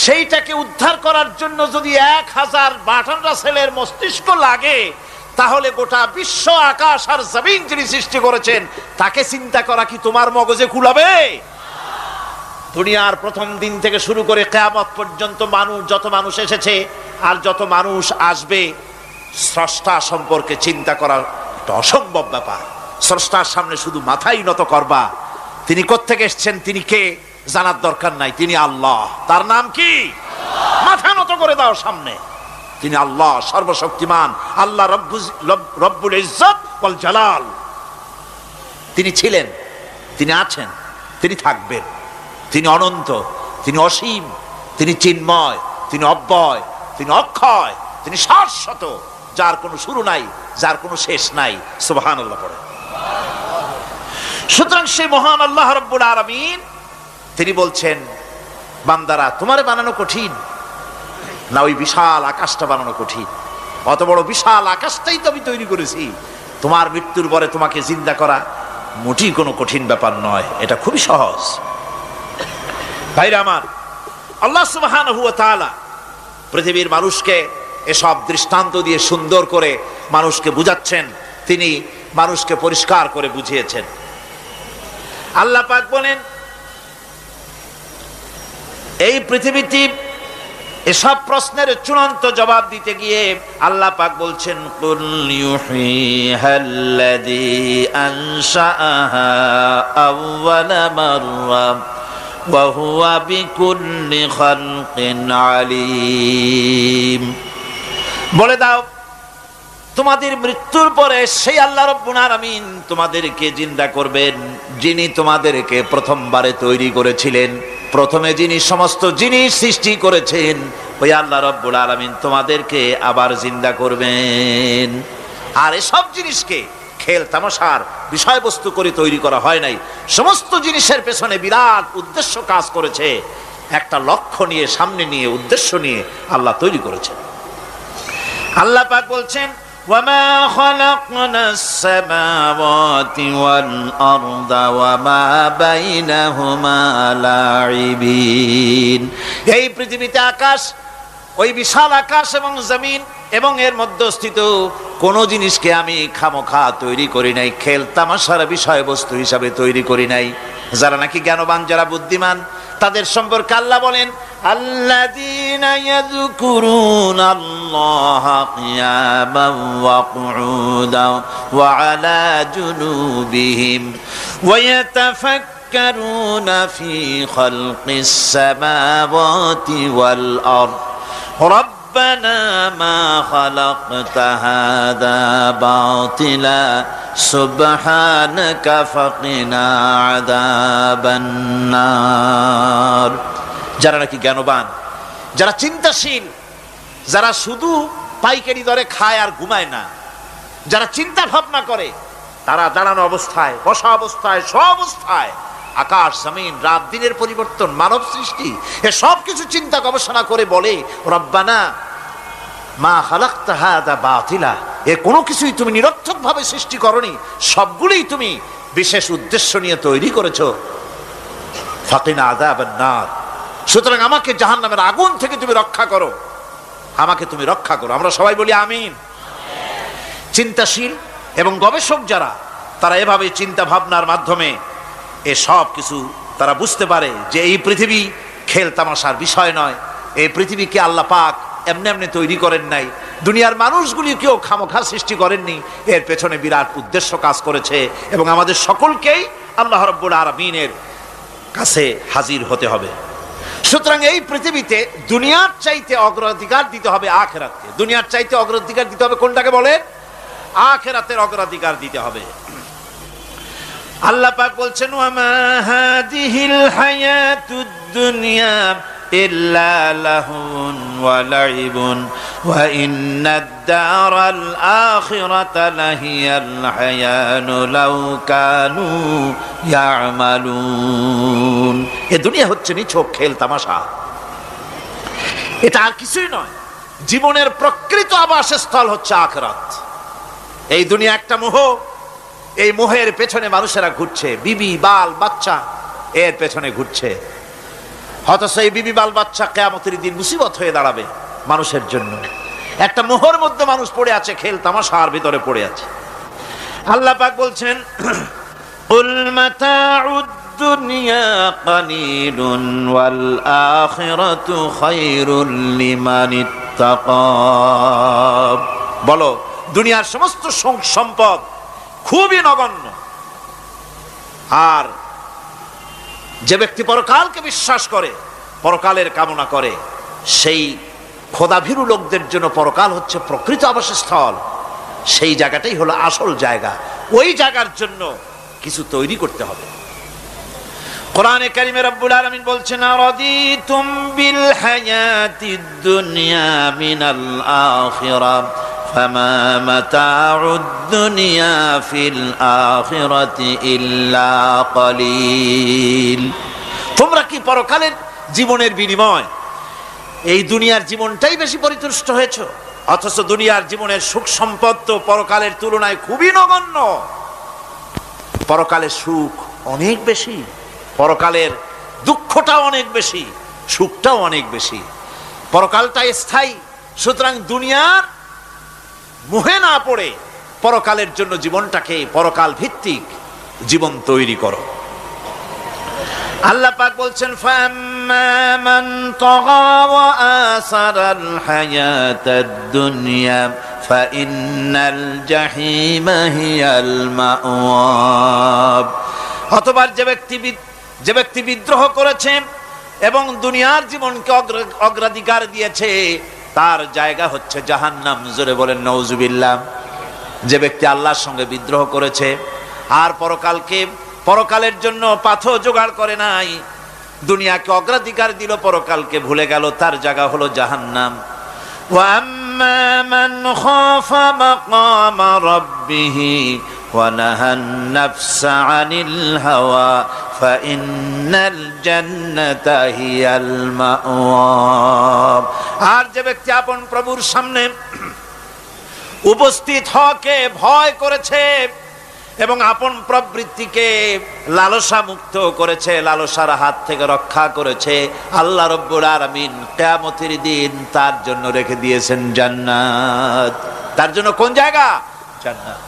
সেইটাকে উদ্ধার করার জন্য যদি 1000 বার্টন রাসেলের মস্তিষ্ক লাগে, তাহলে গোটা বিশ্ব আকাশ আর জমিন যিনি সৃষ্টি করেছেন তাকে চিন্তা করা কি তোমার মগজে কুলাবে? দুনিয়ার প্রথম দিন থেকে শুরু করে কিয়ামত পর্যন্ত মানুষ, যত মানুষ এসেছে আর যত মানুষ আসবে, স্রষ্টা সম্পর্কে চিন্তা করা একটা অসম্ভব ব্যাপার। স্রষ্টার সামনে শুধু মাথাই নত করবা। তিনি কোত্থেকে এসেছেন, তিনি কে জানার দরকার নাই, তিনি আল্লাহ। তার নাম কি? মাথা নত করে দাও সামনে। তিনি আল্লাহ, সর্বশক্তিমান আল্লাহ, রব্বুল ইজ্জত ওয়াল জালাল। তিনি ছিলেন, তিনি আছেন, তিনি থাকবেন। তিনি অনন্ত, তিনি অসীম, তিনি চিন্ময়, তিনি অব্যয়, তিনি অক্ষয়, তিনি শাশ্বত, যার কোনো শুরু নাই, যার কোনো শেষ নাই। সুবহানাল্লাহ পড়ে। সুতরাং সেই মহান আল্লাহ রাব্বুল আলামিন তিনি বলছেন, বান্দারা তোমারে বানানো কঠিন না ওই বিশাল আকাশটা বানানো কঠিন? অত বড় বিশাল আকাশটাই তো আমি তৈরি করেছি। তোমার মৃত্যুর পরে তোমাকে জিন্দা করা মোটেই কোনো কঠিন ব্যাপার নয়, এটা খুবই সহজ। ভাইরা আমার, আল্লাহ সুবহানাহু ওয়া তাআলা পৃথিবীর মানুষকে এসব দৃষ্টান্ত দিয়ে সুন্দর করে মানুষকে বুঝাচ্ছেন, তিনি মানুষকে পরিষ্কার করে বুঝিয়েছেন। আল্লাহ পাক বলেন, এই পৃথিবীতে এসব প্রশ্নের চূড়ান্ত জবাব দিতে গিয়ে আল্লাহ পাক বলছেন, কুল ইউহিহাল্লাযী আনশাআহা আউওয়ালা মাররা ওয়া হুয়া বিকুল্লি খালকিন আলীম। বলে দাও, তোমাদের মৃত্যুর পরে সেই আল্লাহ রাব্বুল আলামিন তোমাদেরকে জিন্দা করবেন, যিনি তোমাদেরকে প্রথমবারে তৈরি করেছিলেন। প্রথমে যিনি সমস্ত জিনিস সৃষ্টি করেছেন, ওই আল্লাহ রাব্বুল আলামিন তোমাদেরকে আবার জিন্দা করবেন। আর এসব জিনিসকে খেল তামাশার বিষয়বস্তু করে তৈরি করা হয় নাই। সমস্ত জিনিসের পেছনে বিরাট উদ্দেশ্য কাজ করেছে, একটা লক্ষ্য নিয়ে, সামনে নিয়ে, উদ্দেশ্য নিয়ে আল্লাহ তৈরি করেছেন। আল্লাহ পাক বলছেন, ওয়ামা খালাকনাস সামাওয়াতি ওয়াল আরদা ওয়ামা বাইনাহুমা লাইবিন। এই পৃথিবীতে আকাশ, ওই বিশাল আকাশ এবং জমিন এবং এর মধ্যস্থিত কোন জিনিসকে আমি খামোখা তৈরি করি নাই, খেল তামাশার বিষয়বস্তু হিসাবে তৈরি করি নাই। যারা নাকি জ্ঞানবান, যারা বুদ্ধিমান, তাদের সম্পর্কে আল্লাহ বলেন, আল্লাযীনা ইয়াযকুরুনাল্লাহা কিয়ামান ওয়া কুউদান ওয়া আলা জুনুবিহিম ওয়া ইয়াতাফাক্কারুনা ফি খালকিস সামাওয়াতি ওয়াল আরদ রব্বানা মা খালাকতা হাযা বাতিলা সুবহানাকা ফাকিনা আযাবান নার। যারা নাকি জ্ঞানবান, যারা চিন্তাশীল, যারা শুধু পাইকারি দরে খায় আর ঘুমায় না, যারা চিন্তা ভাবনা করে, তারা দাঁড়ানো অবস্থায়, বসা অবস্থায়, সব অবস্থায়, আকাশ জমিন, রাত দিনের পরিবর্তন, মানব সৃষ্টি, এ সব কিছু চিন্তা গবেষণা করে বলে, রব্বানা মা খালাকতা হাযা বাতিলা, এ কোনো কিছুই তুমি নিরর্থক ভাবে সৃষ্টি করনি, সবগুলোই তুমি বিশেষ উদ্দেশ্য নিয়ে তৈরি করেছো। ফাকিনা আযাবান নার, সুতরাং আমাকে জাহান্নামের আগুন থেকে তুমি রক্ষা করো, আমাকে তুমি রক্ষা করো। আমরা সবাই বলি আমিন। চিন্তাশীল এবং গবেষক যারা, তারা এভাবে চিন্তা ভাবনার মাধ্যমে এ সব কিছু তারা বুঝতে পারে যে এই পৃথিবী খেল তামাশার বিষয় নয়। এই পৃথিবীকে আল্লাহ পাক এমনি এমনি তৈরি করেন নাই, দুনিয়ার মানুষগুলিকেও খামোখা সৃষ্টি করেননি, এর পেছনে বিরাট উদ্দেশ্য কাজ করেছে এবং আমাদের সকলকেই আল্লাহ রাব্বুল আলামিনের কাছে হাজির হতে হবে। সুতরাং এই পৃথিবীতে দুনিয়ার চাইতে অগ্রাধিকার দিতে হবে আখিরাতকে। দুনিয়ার চাইতে অগ্রাধিকার দিতে হবে কোনটাকে বলে? আখিরাতের অগ্রাধিকার দিতে হবে। আল্লাহ পাক বলছেন, ওয়ামা হাদিহিল হায়াতুদ দুনিয়া ইল্লা লাহুন ওয়া লাইবুন ওয়া ইন্নাদ দারাল আখিরাতা লাহিয়াল হায়ানু লাউ কানু ইয়ামালুন। এই দুনিয়া হচ্ছে নিছক খেল তামাশা, এটা আর কিছুই নয়। জীবনের প্রকৃত আবাসস্থল হচ্ছে আখিরাত। এই দুনিয়া একটা মোহ, এই মোহের পেছনে মানুষেরা ঘুরছে, বিবি বাল বাচ্চা এর পেছনে ঘুরছে। অথচ এই বিবি বাল বাচ্চা কিয়ামতের দিন মুসিবত হয়ে দাঁড়াবে মানুষের জন্য। একটা মোহর মধ্যে মানুষ পড়ে আছে, খেল তামাশার ভিতরে পড়ে আছে। আল্লাহ পাক বলছেন, কুল মাতাউদ দুনিয়া কালিলুন ওয়াল আখিরাতু খায়রুল লিমানিত্তাকা। বলো, দুনিয়ার সমস্ত সম্পদ খুবই নগণ্য, আর যে ব্যক্তি পরকালকে বিশ্বাস করে, পরকালের কামনা করে, সেই খোদাভীরু লোকদের জন্য পরকাল হচ্ছে প্রকৃত আবাসস্থল। সেই জায়গাটাই হলো আসল জায়গা। ওই জায়গার জন্য কিছু তৈরি করতে হবে। কোরআনে কারিমে রব্বুল আলামিন বলছেন, আরাদিতুম বিল হায়াতিদ দুনিয়া মিনাল আখিরাহ ফামা মাতাউদ দুনিয়া ফিল আখিরাতি ইল্লা কলিল। তোমরা কি পরকালের জীবনের বিনিময় এই দুনিয়ার জীবনটাই বেশি পরিতুষ্ট হয়েছ? অথচ দুনিয়ার জীবনের সুখ সম্পদ তো পরকালের তুলনায় খুবই নগণ্য। পরকালের সুখ অনেক বেশি, পরকালের দুঃখটাও অনেক বেশি, সুখটাও অনেক বেশি। পরকালটা স্থায়ী। সুতরাং দুনিয়ার মোহে না পড়ে পরকালের জন্য জীবনটাকে পরকাল ভিত্তিক জীবন তৈরি করো। আল্লাহ পাক বলছেন, ফাম্মা মান তাগা ওয়া আসারাল হায়াতাদ দুনিয়া ফাইন্নাল জাহিমা হিয়াল মাওয়াব। অতঃপর যে ব্যক্তি বিদ্রোহ করেছে এবং দুনিয়ার জীবনকে অগ্রাধিকার দিয়েছে, তার জায়গা হচ্ছে জাহান্নাম। জোরে বলেন নাউজুবিল্লাহ। যে ব্যক্তি আল্লাহর সঙ্গে বিদ্রোহ করেছে আর পরকালের জন্য পাথর জোগাড় করে নাই, দুনিয়াকে অগ্রাধিকার দিল, পরকালকে ভুলে গেল, তার জায়গা হলো জাহান্নাম। ওয়া আম্মা মান খাফা মাকামা রাব্বিহি ওয়া নাহান নাফসা আনিল হাওয়া ফাইন্নাল জান্নাতা হিয়াল মাওয়া। আর যে ব্যক্তি আপন প্রভুর সামনে উপস্থিত হওয়াকে ভয় করেছে এবং আপন প্রবৃত্তিকে লালসা মুক্ত করেছে, লালসার হাত থেকে রক্ষা করেছে, আল্লাহ রব্বুল আলামিন কিয়ামতের দিন তার জন্য রেখে দিয়েছেন জান্নাত। তার জন্য কোন জায়গা? জান্নাত।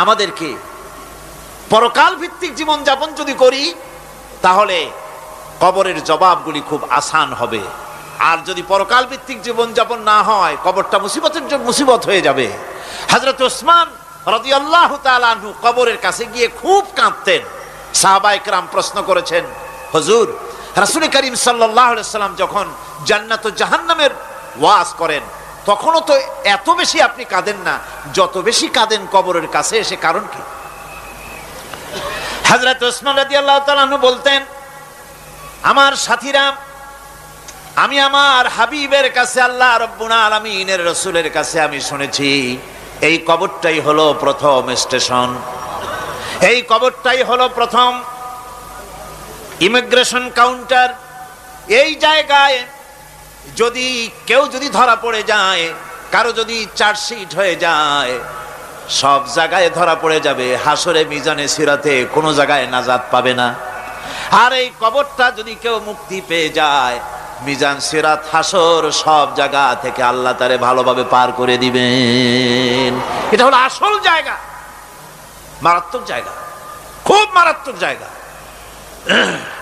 আমাদেরকে পরকাল ভিত্তিক জীবন যাপন যদি করি, তাহলে কবরের জবাবগুলি খুব আসান হবে। আর যদি পরকাল ভিত্তিক জীবন যাপন না হয়, কবরটা মুসিবতের জন্য মুসিবত হয়ে যাবে। হযরত ওসমান রাদিয়াল্লাহু তাআলা আনহু কবরের কাছে গিয়ে খুব কাঁদতেন। সাহাবায়ে কেরাম প্রশ্ন করেছেন, হুজুর, রাসূল করিম সাল্লাল্লাহু আলাইহি ওয়াসাল্লাম যখন জান্নাত ও জাহান্নামের ওয়াজ করেন, তখনও তো এত বেশি আপনি কাঁদেন না, যত বেশি কাঁদেন কবরের কাছে এসে, কারণ কি? হযরত ওসমান রাদিয়াল্লাহু তাআলা আনহু বলতেন, আমার সাথীরা, আমি আমার হাবিবের কাছে, আল্লাহ রাব্বুল আলামিনের রাসূলের কাছে আমি শুনেছি, এই কবরটাই হলো প্রথম স্টেশন, এই কবরটাই হলো প্রথম ইমিগ্রেশন কাউন্টার। এই জায়গায় যদি কেউ ধরা পড়ে যায়, কারো যদি চার্জশিট হয়ে যায়, সব জায়গায় ধরা পড়ে যাবে। হাসরে মিজানে সিরাতে কোনো জায়গায় নাজাত পাবে না। আর এই কবরটা যদি কেউ মুক্তি পেয়ে যায়, মিজান সিরাত হাসর সব জায়গা থেকে আল্লাহ তারে ভালোভাবে পার করে দিবেন। এটা হলো আসল জায়গা, মারাত্মক জায়গা, খুব মারাত্মক জায়গা।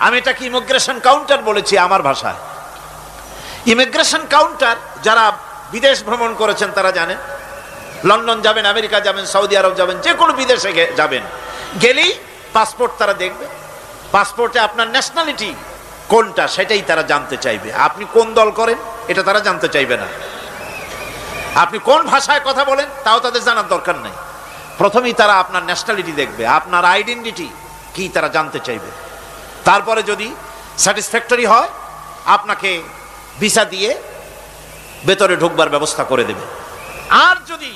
আমি এটাকে ইমিগ্রেশন কাউন্টার বলেছি আমার ভাষায়। ইমিগ্রেশন কাউন্টার, যারা বিদেশ ভ্রমণ করেছেন তারা জানেন। লন্ডন যাবেন, আমেরিকা যাবেন, সৌদি আরব যাবেন, যে কোনো বিদেশে যাবেন, গেলেই পাসপোর্ট তারা দেখবে। পাসপোর্টে আপনার ন্যাশনালিটি কোনটা সেটাই তারা জানতে চাইবে। আপনি কোন দল করেন এটা তারা জানতে চাইবে না। আপনি কোন ভাষায় কথা বলেন তাও তাদের জানার দরকার নাই। প্রথমেই তারা আপনার ন্যাশনালিটি দেখবে, আপনার আইডেন্টিটি কি তারা জানতে চাইবে। তারপরে যদি স্যাটিসফ্যাক্টরি হয় আপনাকে ভিসা দিয়ে ভেতরে ঢুকবার ব্যবস্থা করে দেবে। আর যদি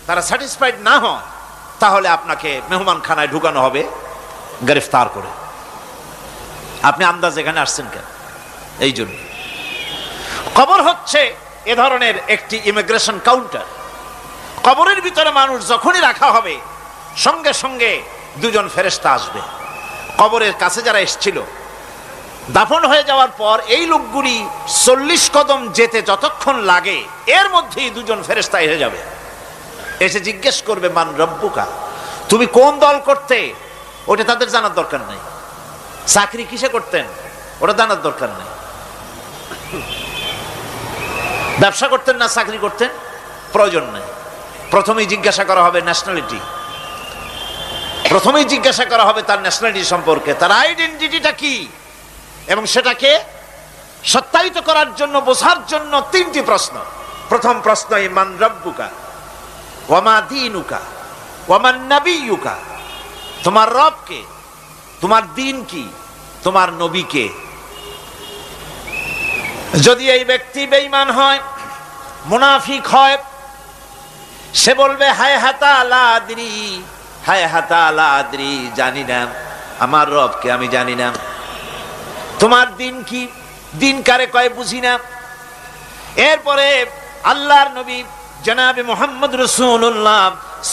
তারা স্যাটিসফাইড না হয় তাহলে আপনাকে মেহমানখানায় ঢুকানো হবে গ্রেফতার করে। আপনি আন্দাজ এখানে আসছেন কেন? এই জন্য কবর হচ্ছে এ ধরনের একটি ইমিগ্রেশন কাউন্টার। কবরের ভিতরে মানুষ যখনই রাখা হবে সঙ্গে সঙ্গে দুজন ফেরেশতা আসবে। কবরের কাছে যারা এসেছিল দাফন হয়ে যাওয়ার পর এই লোকগুলি 40 কদম যেতে যতক্ষণ লাগে এর মধ্যেই দুজন ফেরেশতা এসে যাবে। এসে জিজ্ঞেস করবে মান রব্বুকা, তুমি কোন দল করতে, ওটা তাদের জানার দরকার নাই। চাকরি কিসে করতেন ওটা জানার দরকার নাই। ব্যবসা করতেন না চাকরি করতেন প্রয়োজন নাই। প্রথমেই জিজ্ঞাসা করা হবে ন্যাশনালিটি, প্রথমেই জিজ্ঞাসা করা হবে তার ন্যাশনালিটি সম্পর্কে, তার আইডেন্টিটিটা কি, এবং সেটাকে সত্যায়িত করার জন্য বোঝার জন্য 3টি প্রশ্ন। প্রথম প্রশ্ন মান রব্বুকা ওয়া মা দীনুকা ওয়া মান নাবিয়্যুকা, তোমার রব কে, তোমার দ্বীন কি, তোমার নবী কে। যদি এই ব্যক্তি বেঈমান হয়, মুনাফিক হয়, সে বলবে হায় হাতা লা আদরি, হায় হাতা লা আদরি, জানি না আমার রবকে আমি জানি না। তোমার দিন কি, দিন কারে কয় বুঝি না। এরপরে আল্লাহর নবী জনাবে মুহাম্মদ রাসূলুল্লাহ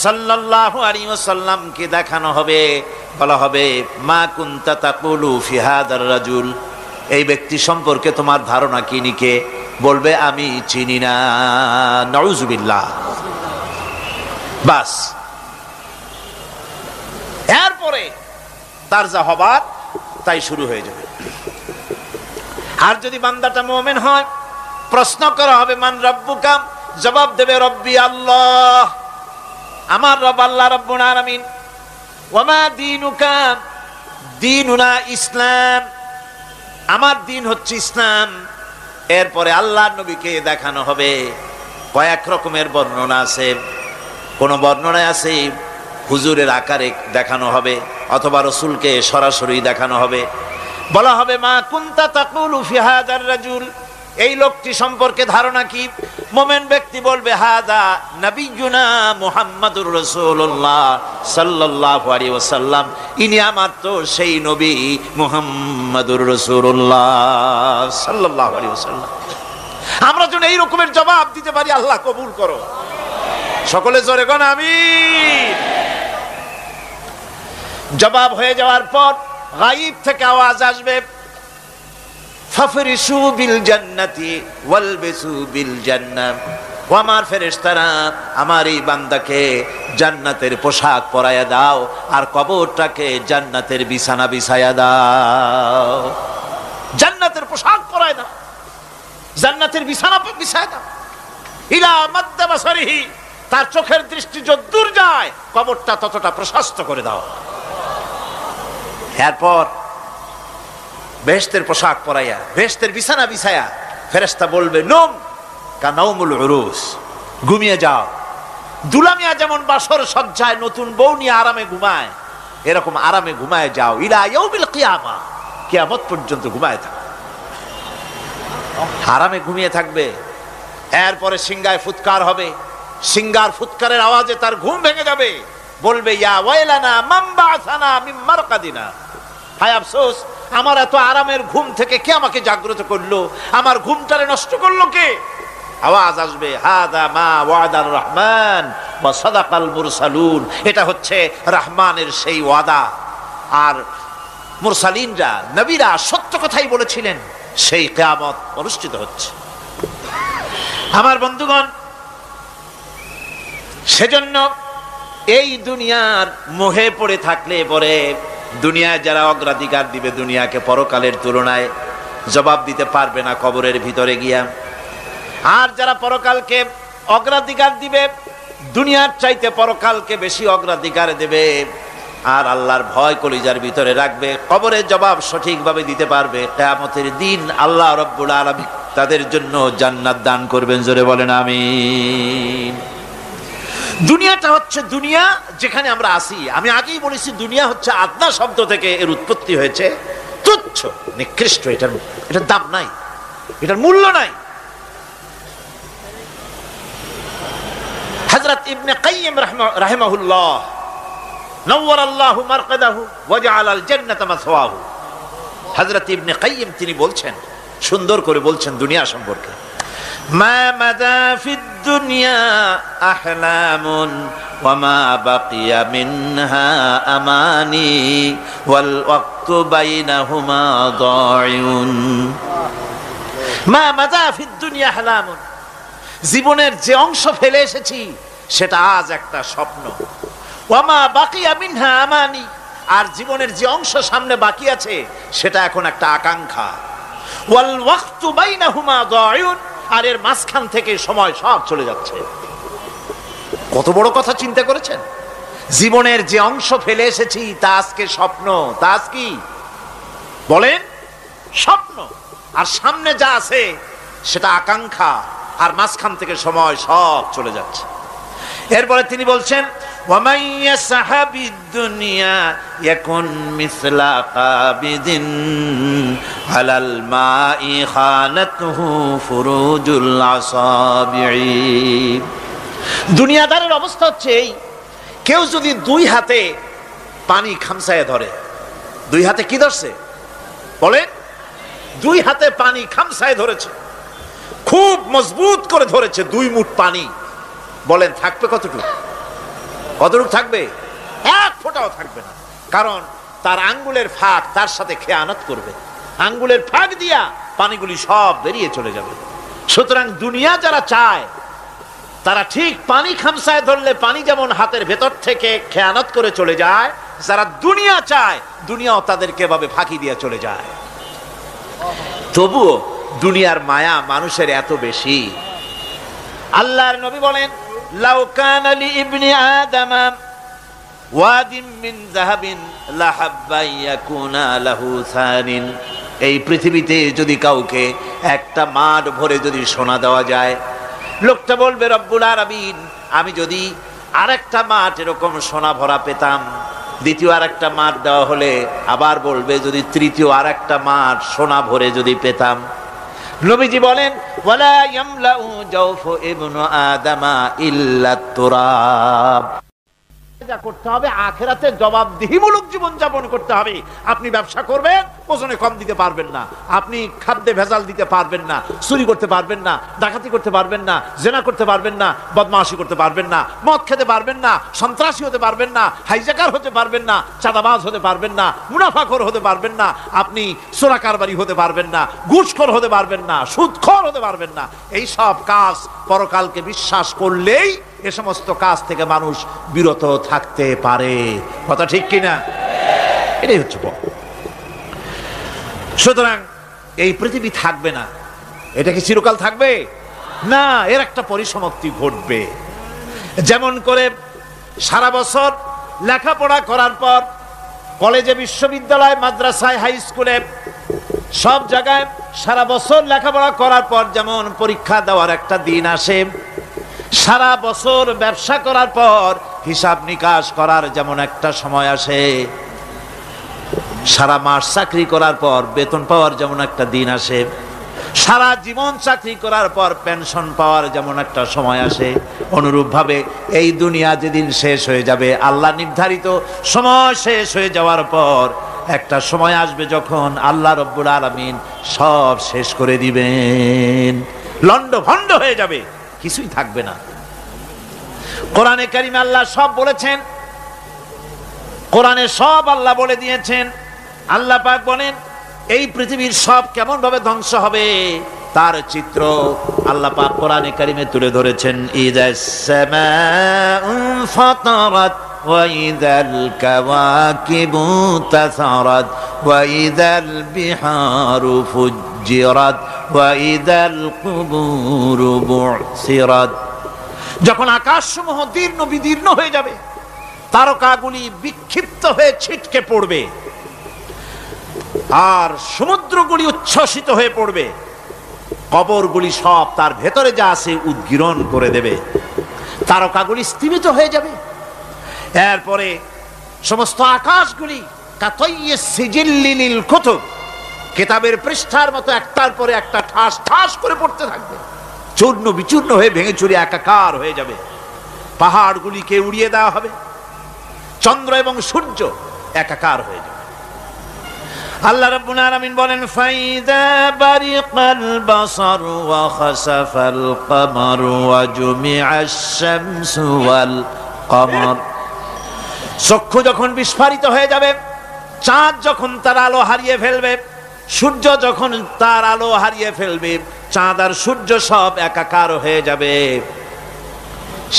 সাল্লাল্লাহু আলাইহি ওয়াসাল্লামকে দেখানো হবে, বলা হবে মা কুনতা তাকুলু ফি হাদার রাজুল, এই ব্যক্তি সম্পর্কে তোমার ধারণা কি নিকে, বলবে আমি চিনি না। নাউযুবিল্লাহ। বাস, এরপরে তার যা হবার তাই শুরু হয়ে যাবে। আর যদি বান্দাটা মুমিন হয়, প্রশ্ন করা হবে মান রব্বুকা, জবাব দেবে রব্বি আল্লাহ, আমার রব আল্লাহ রাব্বুল আলামিন। ওয়া মা দীনুকা, দীনুনা ইসলাম, আমার দিন হচ্ছে ইসলাম। এরপরে আল্লাহর নবীকে দেখানো হবে। কয়েক রকমের বর্ণনা আছে, কোন বর্ণনায় আছে হুজুরের আকারে দেখানো হবে অথবা রাসূলকে সরাসরি দেখানো হবে। বলা হবে মা কুনতা তাকুলু ফি হাদার রাজুল, এই লোকটি সম্পর্কে ধারণা কি। মুমিন ব্যক্তি বলবে হাদা নবিয়ুনা মুহাম্মাদুর রাসূলুল্লাহ সাল্লাল্লাহু আলাইহি ওয়াসাল্লাম, ইনি আমার তো সেই নবী মুহাম্মাদুর রাসূলুল্লাহ সাল্লাল্লাহু আলাইহি ওয়াসাল্লাম। আমরা যেন এই রকমের জবাব দিতে পারি, আল্লাহ কবুল করো। সকলে জোরে কোন আমিন। জবাব হয়ে যাওয়ার পর গায়ব থেকে আওয়াজ আসবে ফাফরিশু বিল জান্নাতি ওয়ালবিসু বিল জান্নাহ, ও আমার ফেরেশতারা আমার এই বান্দাকে জান্নাতের পোশাক পরায়া দাও আর কবরটাকে জান্নাতের বিছানা বিছায়া দাও। জান্নাতের পোশাক পরায় দাও, জান্নাতের বিছানা বিছায়া দাও। ইলা মাদ্দা বাসারিহি, তার চোখের দৃষ্টি যতদূর যায় কবরটা ততটা প্রশস্ত করে দাও। এরপর বেহেশতের পোশাক পরাইয়া বেহেশতের বিছানা বিছায়া ফেরেশতা বলবে নুম কানাউমুল উরুস, ঘুমিয়ে যাও। দুলামিয়া যেমন বাসর সজ্জায় নতুন বউ নিয়ে আরামে ঘুমায়, এরকম আরামে ঘুমায় যাও। ইলা ইয়াউমিল কিয়ামা, কিয়ামত পর্যন্ত ঘুমায় থাকো, আরামে ঘুমিয়ে থাকবে। এরপরে সিংগায় ফুৎকার হবে, সিংগার ফুৎকারের আওয়াজে তার ঘুম ভেঙে যাবে। বলবে ইয়া ওয়াইলানা মান বাআসানা মিন মারকাদিনা, হায় আফসোস, আমার এত আরামের ঘুম থেকে কে আমাকে জাগ্রত করলো, আমার ঘুমটারে নষ্ট করলো কে। আওয়াজ আসবে হাদা মা ওয়াদার রহমান ওয়া সাদাকাল মুরসালুন, এটা হচ্ছে রহমানের সেই ওয়াদা আর মুরসালিনরা নবীরা সত্য কথাই বলেছিলেন, সেই কিয়ামত অনুষ্ঠিত হচ্ছে। আমার বন্ধুগণ, সেজন্য এই দুনিয়ার মোহে পড়ে থাকলে পরে দুনিয়ায় যারা অগ্রাধিকার দিবে দুনিয়াকে পরকালের তুলনায়, জবাব দিতে পারবে না কবরের ভিতরে গিয়া। আর যারা পরকালকে অগ্রাধিকার দিবে, দুনিয়ার চাইতে পরকালকে বেশি অগ্রাধিকার দেবে, আর আল্লাহর ভয় কলিজার ভিতরে রাখবে, কবরের জবাব সঠিকভাবে দিতে পারবে, কিয়ামতের দিন আল্লাহ রাব্বুল আলামিন তাদের জন্য জান্নাত দান করবেন। জোরে বলেন আমিন। দুনিয়াটা হচ্ছে দুনিয়া যেখানে আমরা আসি। আমি আগেই বলেছি দুনিয়া হচ্ছে আদনা শব্দ থেকে এর উৎপত্তি হয়েছে। তুচ্ছ, নিকৃষ্ট, এটার দাম নাই, এটার মূল্য নাই। হযরত ইবনে কাইয়িম রাহিমাহুল্লাহ নওয়ারাল্লাহু মারকাদাহু ওয়া জাআলাল জান্নাতা মাসওয়াহু, হযরত ইবনে কাইয়িম তিনি বলছেন, সুন্দর করে বলছেন দুনিয়া সম্পর্কে, মা মাদা ফিদ দুনিয়া আহলামুন ওয়া মা বাকিয়া মিনহা আমানি ওয়াল ওয়াক্তু বাইনাহুমা দাইউন। মা মাদা ফিদ দুনিয়া আহলামুন, জীবনের যে অংশ ফেলে এসেছি সেটা আজ একটা স্বপ্ন। ওয়া মা বাকিয়া মিনহা আমানি, আর জীবনের যে অংশ সামনে বাকি আছে সেটা এখন একটা আকাঙ্ক্ষা। ওয়াল ওয়াক্তু বাইনাহুমা দাইউন, আর এর মাঝখান থেকে সময় সব চলে যাচ্ছে। কত বড় কথা চিন্তা করেছেন? জীবনের যে অংশ ফেলে এসেছি তা আজকে স্বপ্ন, তা আজ কি বলেন? স্বপ্ন। আর সামনে যা আছে সেটা আকাঙ্ক্ষা, আর মাঝখান থেকে সময় সব চলে যাচ্ছে। এরপরে তিনি বলছেন, ওয়ামান ইয়াসহাবিদ দুনিয়া ইয়াকুন মিসলা কাবিদিন আলাল মাই খানাতুহু ফুরুজুল আসাবিঈ। দুনিয়াদারের অবস্থা হচ্ছে এই, কেউ যদি দুই হাতে পানি খামসায় ধরে, দুই হাতে কি ধরছে বলেন? দুই হাতে পানি খামসায় ধরেছে, খুব মজবুত করে ধরেছে, 2 মুঠ পানি, বলেন থাকবে কতটুকু? কতটুকু থাকবে? 1 ফোঁটাও থাকবে না, কারণ তার আঙ্গুলের ফাঁক তার সাথে খেয়ানত করবে, আঙ্গুলের ফাঁক দিয়া পানিগুলি সব বেরিয়ে চলে যাবে। সুতরাং দুনিয়া যারা চায় তারা ঠিক পানি খামসায় ধরলে পানি যেমন হাতের ভেতর থেকে খেয়ানত করে চলে যায়, যারা দুনিয়া চায় দুনিয়াও তাদেরকে এভাবে ফাঁকি দিয়ে চলে যায়। তবুও দুনিয়ার মায়া মানুষের এত বেশি। আল্লাহর নবী বলেন, লাউ কানা লি ইবনি আদম ওয়াদিন মিন যাহাবিন লাহাব্বা ইয়াকুনা লাহু সানিন। এই পৃথিবীতে যদি কাউকে একটা মাঠ ভরে যদি সোনা দেওয়া যায়, লোকটা বলবে রব্বুল আলামিন, আমি যদি আরেকটা মাঠ এরকম সোনা ভরা পেতাম। দ্বিতীয় আরেকটা মাঠ দেওয়া হলে আবার বলবে যদি তৃতীয় আরেকটা মাঠ সোনা ভরে যদি পেতাম। নবীজি বলেন, ওয়ালা ইয়ামলাউ জাওফু ইবনু আদামা ইল্লা তুরাব। যা করতে হবে আখিরাতে জবাবদিহিমূলক জীবন যাপন করতে হবে। আপনি ব্যবসা করবেন, ওজনে কম দিতে পারবেন না, আপনি খাদ্যে ভেজাল দিতে পারবেন না, চুরি করতে পারবেন না, ডাকাতি করতে পারবেন না, জেনা করতে পারবেন না, বদমাশি করতে পারবেন না, মদ খেতে পারবেন না, সন্ত্রাসী হতে পারবেন না, হাইজ্যাকার হতে পারবেন না, চাঁদাবাজ হতে পারবেন না, মুনাফাখোর হতে পারবেন না, আপনি চোরা কারবারি হতে পারবেন না, ঘুষখোর হতে পারবেন না, সুদখোর হতে পারবেন না। এই সব কাজ পরকালকে বিশ্বাস করলেই এ সমস্ত কাজ থেকে মানুষ বিরত থাকতে পারে। কথা ঠিক কিনা? এটাই হচ্ছে। সুতরাং এই পৃথিবী থাকবে না, এটা কি চিরকাল থাকবে না? এর একটা পরিসমাপ্তি ঘটবে। যেমন করে সারা বছর লেখাপড়া করার পর কলেজে, বিশ্ববিদ্যালয়, মাদ্রাসায়, হাই স্কুলে, সব জায়গায় সারা বছর লেখাপড়া করার পর যেমন পরীক্ষা দেওয়ার একটা দিন আসে, সারা বছর ব্যবসা করার পর হিসাব নিকাশ করার যেমন একটা সময় আসে, সারা মাস চাকরি করার পর বেতন পাওয়ার যেমন একটা দিন আসে, সারা জীবন চাকরি করার পর পেনশন পাওয়ার যেমন একটা সময় আসে, অনুরূপভাবে এই দুনিয়া যেদিন শেষ হয়ে যাবে, আল্লাহ নির্ধারিত সময় শেষ হয়ে যাওয়ার পর একটা সময় আসবে যখন আল্লাহ রব্বুল আলামিন সব শেষ করে দিবেন, লন্ডভন্ড হয়ে যাবে, কিছুই থাকবে না। কোরআনে কারিমে আল্লাহ সব বলেছেন, কোরআনে সব আল্লাহ বলে দিয়েছেন। আল্লাহ পাক বলেন এই পৃথিবীর সব কেমন ভাবে ধ্বংস হবে তার চিত্র আল্লাহ পাক কোরআনে কারিমে তুলে ধরেছেন। ইযাস সামাউ ফাতারাত ওয়া ইযাল কাওয়াকিবু তাসারাত ওয়া ইযাল বিহারু ফুজ্জিরাত ওয়া ইযাল কুবুরু বু'সিরাত। যখন আকাশসমূহ দীর্ণ বিদীর্ণ হয়ে যাবে, তারকাগুলি বিক্ষিপ্ত উত্তপ্ত হয়ে ছিটকে পড়বে, আর সমুদ্রগুলি উচ্ছ্বসিত হয়ে পড়বে, কবরগুলি সব তার ভেতরে যা আছে উদ্গীরণ করে দেবে, তারকাগুলি স্থিমিত হয়ে যাবে। এরপরে সমস্ত আকাশগুলি কাতাইয়িস সিজিল্লিল কুতুব, কিতাবের পৃষ্ঠার মতো একটার পরে একটা ঠাস ঠাস করে পড়তে থাকবে, চূর্ণ বিচূর্ণ হয়ে ভেঙে চুরে একাকার হয়ে যাবে। পাহাড়গুলিকে উড়িয়ে দেওয়া হবে, চন্দ্র এবং সূর্য একাকার হয়ে যাবে। আল্লাহ রাব্বুল আলামিন বলেন, ফাইদা বারিকাল বাসার ওয়া খাসাফাল কমার ওয়া জুমিআশ শামসু ওয়াল কমার। চক্ষু যখন বিস্ফারিত হয়ে যাবে, চাঁদ যখন তার আলো হারিয়ে ফেলবে, সূর্য যখন তার আলো হারিয়ে ফেলবে, চাঁদ আর সূর্য সব একাকার হয়ে যাবে,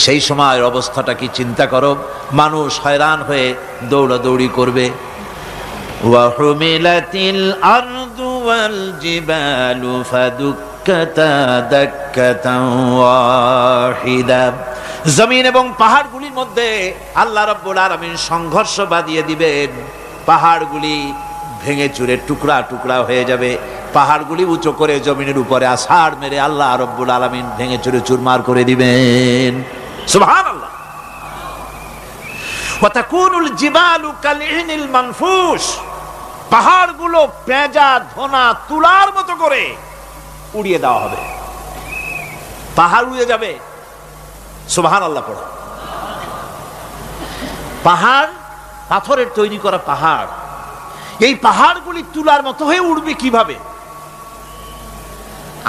সেই সময়ের অবস্থাটা কি চিন্তা করো। মানুষ হয়রান হয়ে দৌড়াদৌড়ি করবে। ওয়াহুমিলাতিল আরদু ওয়াল জিবালু ফাদুক্কাতা দাক্কাতান ওয়াহিদা। জমিন এবং পাহাড়গুলির মধ্যে আল্লাহ রাব্বুল আলামিন সংঘর্ষ বাঁধিয়ে দিবেন, পাহাড়গুলি ভেঙে চুরে টুকরা টুকরা হয়ে যাবে, পাহাড়গুলি উঁচু করে জমিনের উপরে আছাড় মেরে আল্লাহ রাব্বুল আলামিন ভেঙে চুরে চুরমার করে দিবেন। সুবহানাল্লাহ। ওয়া তাকুনুল জিবালু কালইনিল মানফুস, পাহাড়গুলো পেঁজা ধোনা তুলার মতো করে উড়িয়ে দেওয়া হবে, পাহাড় উড়ে যাবে। সুবহানাল্লাহ পড়ো। পাহাড় পাথরের তৈরি করা পাহাড়, এই পাহাড়গুলি তুলার মতো হয়ে উড়বে কিভাবে?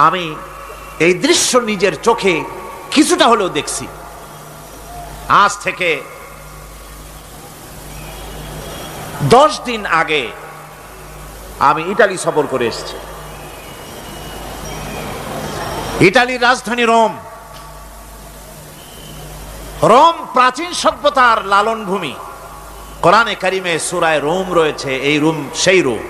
আমি এই দৃশ্য নিজের চোখে কিছুটা হলেও দেখছি। আজ থেকে 10 দিন আগে আমি ইটালি সফর করে এসেছি। ইটালির রাজধানী রোম। রোম প্রাচীন সভ্যতার লালন ভূমি। কোরআনে কারিমে সূরা রোম রয়েছে, এই রোম সেই রোম।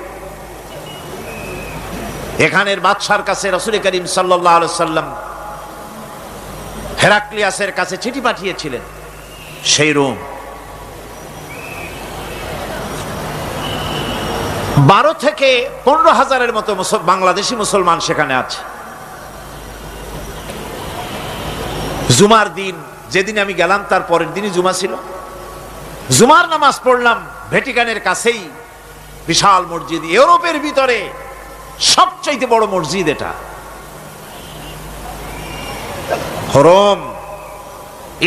এখানের বাদশার কাছে রাসূল করিম সাল্লাল্লাহু আলাইহি সাল্লাম হেরাক্লিয়াসের কাছে চিঠি পাঠিয়েছিলেন, সেই রোম। 12 থেকে 15,000-এর মতো বাংলাদেশি মুসলমান সেখানে আছে। জুমার দিন, যেদিন আমি গেলাম তার পরের দিনই জুমা ছিল। জুমার নামাজ পড়লাম ভ্যাটিকানের কাছেই বিশাল মসজিদ, ইউরোপের ভিতরে সবচাইতে বড় মসজিদ এটা। রোম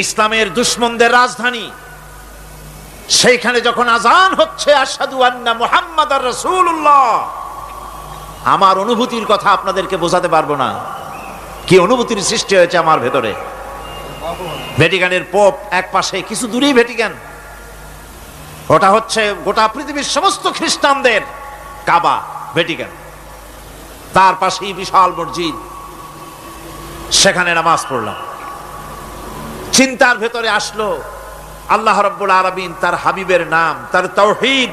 ইসলামের দুশমনদের রাজধানী। সেইখানে যখন আজান হচ্ছে আশহাদু আন্না মুহাম্মাদার রাসূলুল্লাহ, আমার অনুভূতির কথা আপনাদেরকে বোঝাতে পারবো না, কি অনুভূতির সৃষ্টি হয়েছে আমার ভেতরে। ভ্যাটিকানের পোপ এক পাশে, কিছু দূরেই ভ্যাটিকান, ওটা হচ্ছে গোটা পৃথিবীর সমস্ত খ্রিস্টানদের কাবা, ভ্যাটিকান। তার পাশেই বিশাল মসজিদ, সেখানে নামাজ পড়লাম। চিন্তার ভেতরে আসলো আল্লাহ রাব্বুল আলামিন তার হাবিবের নাম, তার তাওহীদ,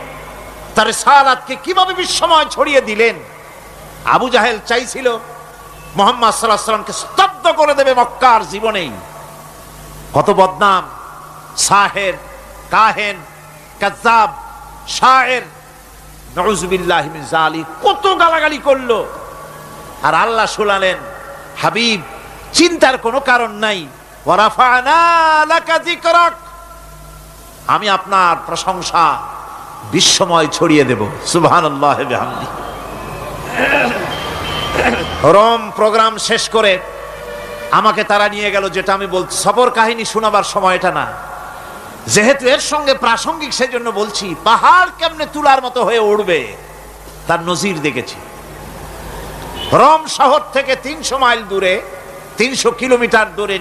তার রিসালাতকে কিভাবে বিশ্বময় ছড়িয়ে দিলেন। আবু জাহেল চাইছিল মুহাম্মদ সাল্লাল্লাহু আলাইহি ওয়াসাল্লামকে স্তব্ধ করে দেবে মক্কার জীবনেই। কত বদনাম, সাহের, কাহেন, কাযযাব, শায়ের, নাউযুবিল্লাহি মিন যালিক, কত গালাগালি করলো। আর আল্লাহ শুনালেন, হাবিব চিন্তার কোনো কারণ নাই, ওয়া রাফা'না লাকা যিকরাক, আমি আপনার প্রশংসা বিশ্বময় ছড়িয়ে দেব। সুবহানাল্লাহি ওয়া বিহামদিহি। রোম প্রোগ্রাম শেষ করে আমাকে তারা নিয়ে গেল, যেটা আমি বলছি সফর কাহিনী শোনাবার সময় এটা না, যেহেতু এর সঙ্গে প্রাসঙ্গিক সেজন্য বলছি। পাহাড় কেমনে তুলার মতো হয়ে উড়বে তার নজির দেখেছি। রোম শহর থেকে 300 মাইল দূরে, 300 কিলোমিটার দূরে